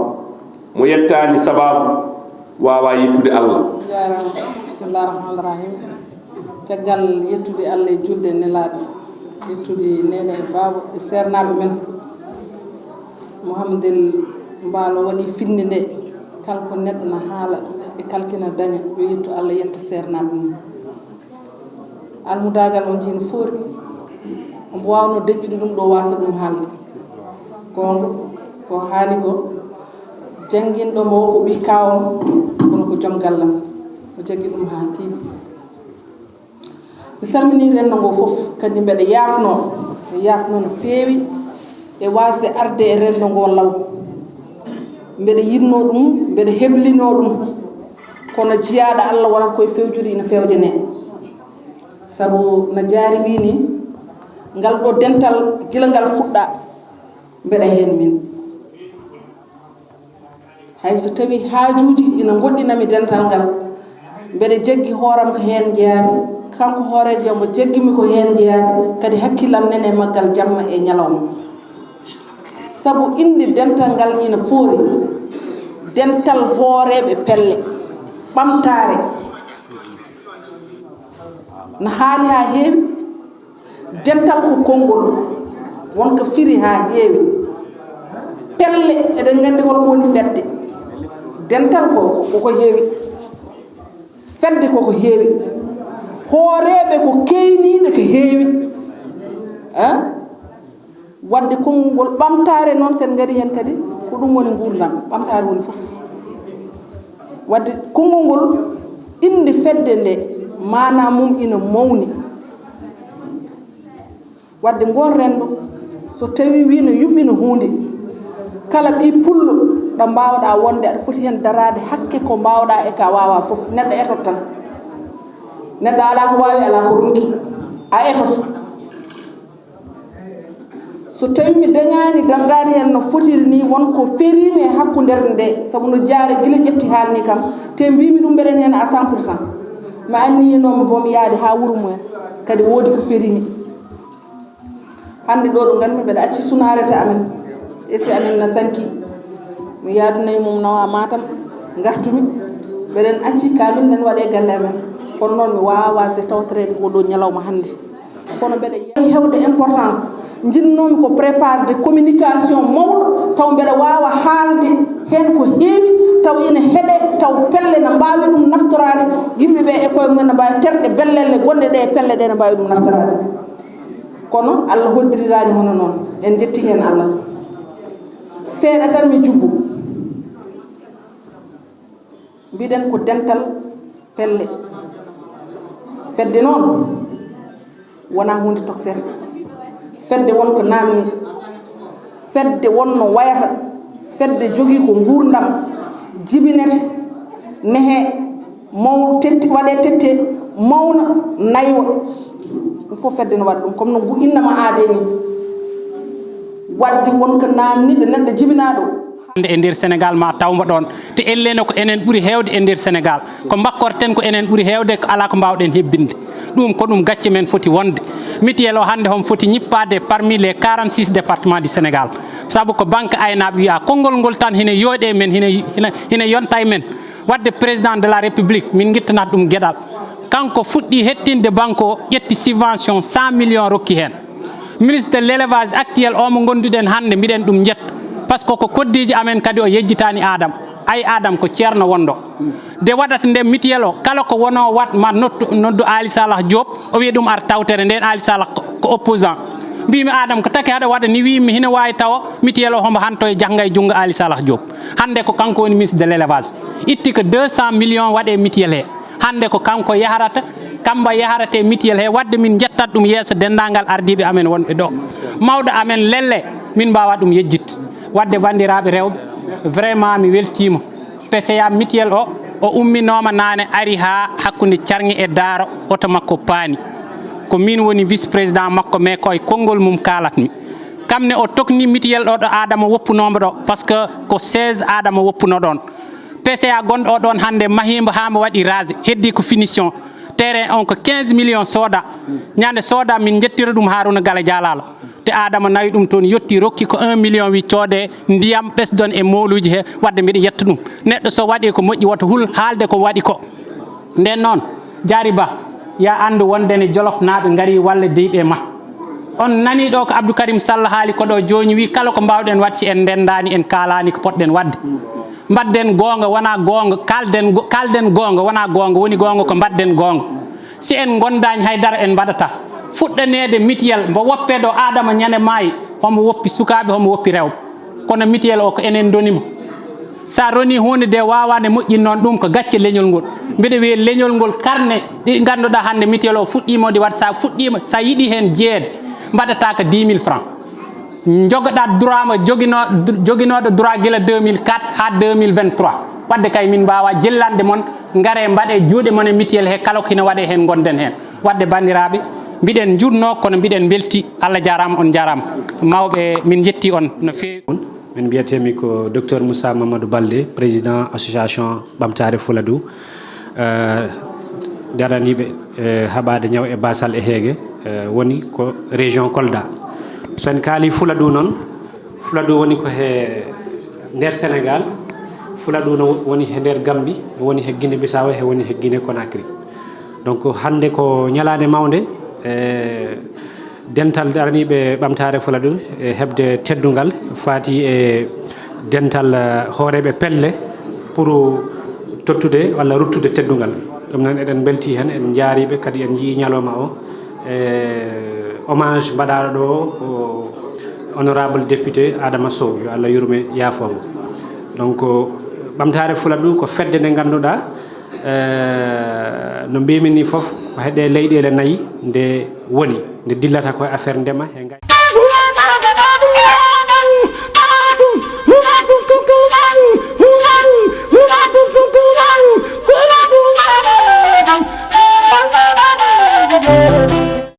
mo yettani sababu wawa yettude Allah jarama bismillah rahman rahim caggal yettude Allah e julde nelaɗo yettude nene baba e sernaɓe men Mouhamadel Mballo waɗi finde nde kala ko neɗɗo na haala e kalkina daña yo yettu Allah yetta sernaɓe mum almudagal on jino foori omo wawno deƴƴude ɗum ɗo wasa ɗum haalde gonga ko haali ko jangguinɗo mo ko ɓi kawam kono ko joom gallam o jaggi ɗum ha tiiɗi mi salmini renndo ngo fof kadi mbeɗa yaafno no feewi e wasde arde e renndo ngo law mbeɗa yinno ɗum mbeɗa heblino ɗum kono jiyaɗo Allah wonat koye fewjude ina fewjane sabu no jaari wini ngal ɗo dental gila ngal fuɗɗa mbeɗa hen min hayso tawi haajuji ina goɗɗinami dental ngal mbeɗa jaggi hooram ko hen jeeyami kanko hoorejo mo jaggimi ko hen jeeyami kadi hakkillam nene maggal jamma e ñalawma sabu inde dental ngal ina foori dental hooreɓe pelle ɓamtare no haali ha heewi dental ko konngol wonko firi ha heewi pelle eɗen gandi holko woni fedde dental koko heewi fedde koko heewi hooreɓe ko keyniɗe ko heewi wadde konngol ɓamtare noon sen gari hen kadi ko ɗum woni gurdam ɓamtare woni fof wadde konngol ngol inde fedde nde mana mum ina mawni wadde ngon renndo so tawi wino yuɓɓino hunde kala ɓi pullo ɗo mbawɗa wonde aɗa foti hen darade hakke ko mbawɗa e ka wawa fof neɗɗo etot tan neɗɗo ala ko wawi ala ko ronki a etot so tawi mi dañani dardade hen no fotiri ni wonko ferimi e hakkuderde nde saabu no jaari guila ƴetti haalni kam te mbimi ɗum mbeɗen hen à 100% mi anniyinomi bomi yaade ha wuuro mumen kadi woodi ko ferimi hande ɗo ɗo ganmi mbeɗa acci sunarete amen esi amen no sanki mi yaadunayi mum nawa Matam gartumi mbeɗen acci kamin nen waɗe galle amen kono noon mi wawa wasde tawtorede oɗo ñalawma hande kono mbeɗa yeehi hewde importance jinnomi ko préparé de communication mawɗo taw mbeɗa wawa haalde hen ko heewi taw ina heeɗe taw pelle no mbawi ɗum naftorade yimɓeɓe e koye mumen no mbawi terɗe bellelle gonɗe ɗe e pelle ɗe no mbawi ɗum naftorade kono Allah hoddirirani hono noon en jetti hen Allah seeɗa tan mi jubbo mbiɗen ko dental pelle fedde noon wona hunde toksere fedde wonko namni fedde wonno wayata fedde jogui ko gurdam jibinete nehe maw tetti waɗe tette mawna naywa ɗum fof fedde no waɗa ɗum comme no innama aade ni wadde wonko namni ɗo neɗɗo jibinaɗo hande e nder Sénégal ma tawmo ɗon te ellene ko enen ɓuuri hewde e nder Sénégal ko bakkorten ko enen ɓuuri hewde ko ala ko mbawɗen hebbinde ɗum ko ɗum gacce men foti wonde mutuel o hande hon foti ñippade parmi les 46 départements du Sénégal saabu ko banque aynaɓe wiya konngol ngol tan hina yooɗe men hina yonta e men wadde président de la république min guittanat ɗum gueɗal kanko fuɗɗi hettinde banque o ƴetti subvention 100 millions rokki hen ministre de l'élevage actuel o mo gonduɗen hande mbiɗen ɗum jet par ce que ko koddiji amen kadi o yejjitani Adam ay Adam ko ceerno wonɗo nde waɗata nde mutuel o kala ko wono wat ma noddu Ali Salah Diop o wi ɗum ar tawtere nden Ali Salah ko opposant mbimi Adam ko taki haɗa waɗa ni wimi hina wawi tawa mutuel o homo hanto e jangga e junggo Ali Salah Diop hande ko kanko woni ministre de l'élevage itti ko 200 millions waɗe mutuel he hande ko kanko yaharata kamba yaharate mutuel he wadde min jettat ɗum yeeso dendagal ardiɓe amen wonɓe ɗo mawɗo amen lelle min mbawa ɗum yejjit wadde bandiraɓe rewɓe vraiment mi weltima PCA mutuel o umminoma nane ari ha hakkude carŋi e daaro oto makko paani ko min woni vice président makko mais koye konngol mum kalatmi kamne o tokni mutuel ɗo ɗo Adama woppunomo ɗo par ce que ko 16 Adama woppuno ɗon PCA gonɗo o ɗon hande mahimo hamo waɗi rase heddi ko finition terrain on ko 15 millions soda ñande soda min jettira ɗum Harouna Gala Dialalo te Adama nawi ɗum toon yetti rokki ko 1 million wi coode ndiyam ɓesdon e moluji he wadde mbiɗa yetta ɗum neɗɗo so waɗi ko moƴƴi woto hul haalde ko waɗi ko nden noon Diary Ba ya andu wondene Jolof naaɓe ngari walle deyɓe ma on nani ɗo ko Abdou Karim Sall haali ko ɗo joni wi kala ko mbawɗen wadde en ndendani en kalani ko potɗen wadde mbadden gonga wona gonga kalden gonga wona gonga woni gonga ko mbadden gonga si en gondani haydara en mbaɗata fuɗɗanede mutuel mbo woppe ɗo adama ñande maayi homo woppi sukaɓe homo woppi rewɓe kono mutuel o ko enen donimo sa roni hunde de wawade moƴƴin noon ɗum ko gacce leñol ngol mbiɗa wiya leñol ngol karne ɗi ganduɗa hande mutuel o fuɗɗimode wadde sa fuɗɗima sa yiiɗi hen jeede mbaɗata ko 10 000 francs jogoɗa droit ma joguinoɗo droit guila 2004 ha 2023 wadde kay min mbawa jellande moon gaare mbaɗe juuɗe moon e mutuel he kala ko hina waɗe hen gonden hen wadde bandiraɓe mbiɗen jurno kono mbiɗen belti Allah jarama on jarama mawɓe min jetti on no fewi min mbiyatemi ko docteur Moussa Mamadou Baldé président association ɓamtare Fuladu daraniɓe haɓade ñaw e basal e heege woni ko région Kolda so en kaali Fuladu noon Fuladu woni ko he nder Sénégal Fuladu no woni he nder Gambie woni he Guinée Bissau he woni he Guinée Conakry donc hande ko ñalade mawde dental daraniɓe ɓamtare Fuladu e hebde teddungal fati e dental hooreɓe pelle pour tottude walla ruttude teddungal ɗum noon eɗen belti hen en jaariɓe kadi en jii ñalawma o hommage mbaɗaɗo ɗo ko honorable député Adama Sow yo Allah yurme yaafomo donc ɓamtare Fuladu ko fedde nde ganduɗa no mbimi ni foof ko heeɗe leyɗele nayyi nde woni nde dillata koye affaire ndema he ngay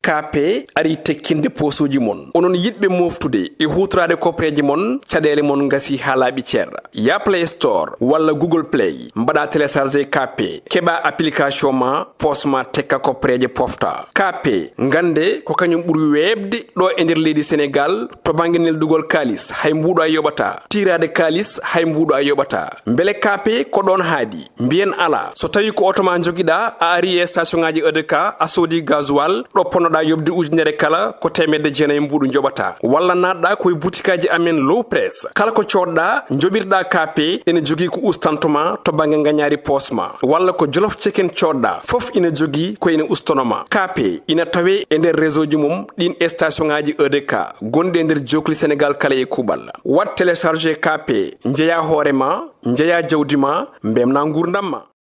KP ari tekkinde posuji mon onon yidɓe moftude e hutorade kopreji mon caɗele mon gasi ha laaɓi ceerra ya Play Store walla Google Play mbaɗa téléchargé KP keɓa application ma posma tekka kopreje pofta KP gande ko kañum ɓuuri webde ɗo e nder leydi Sénégal to banggue neldugol kalis hay mbuɗo a yoɓata tirade kalis hay mbuɗo a yoɓata beele KP ko ɗon haadi mbiyen ala so tawi ko auto ma joguiɗa a ari e station ngaji EDK a soodi gasoil ɗo ponnoɗa yobde ujunere kala ko temedde jeenayi mbuɗu joɓata walla natɗa koye boutikaji amen low press kala ko coɗɗa joɓirɗa KP ene jogui ko ustantoma to banggue gagnari posma walla ko jolof chicken coɗɗa foof ina jogui ko ina ustonoma KP ina tawe e nder réseau ji mum ɗin station ngaji EDK gonɗi e nder jokli Sénégal kala e kuuɓal wat téléchargé KP jeeya hoorema jeeya jawdi ma mbemna gurdam ma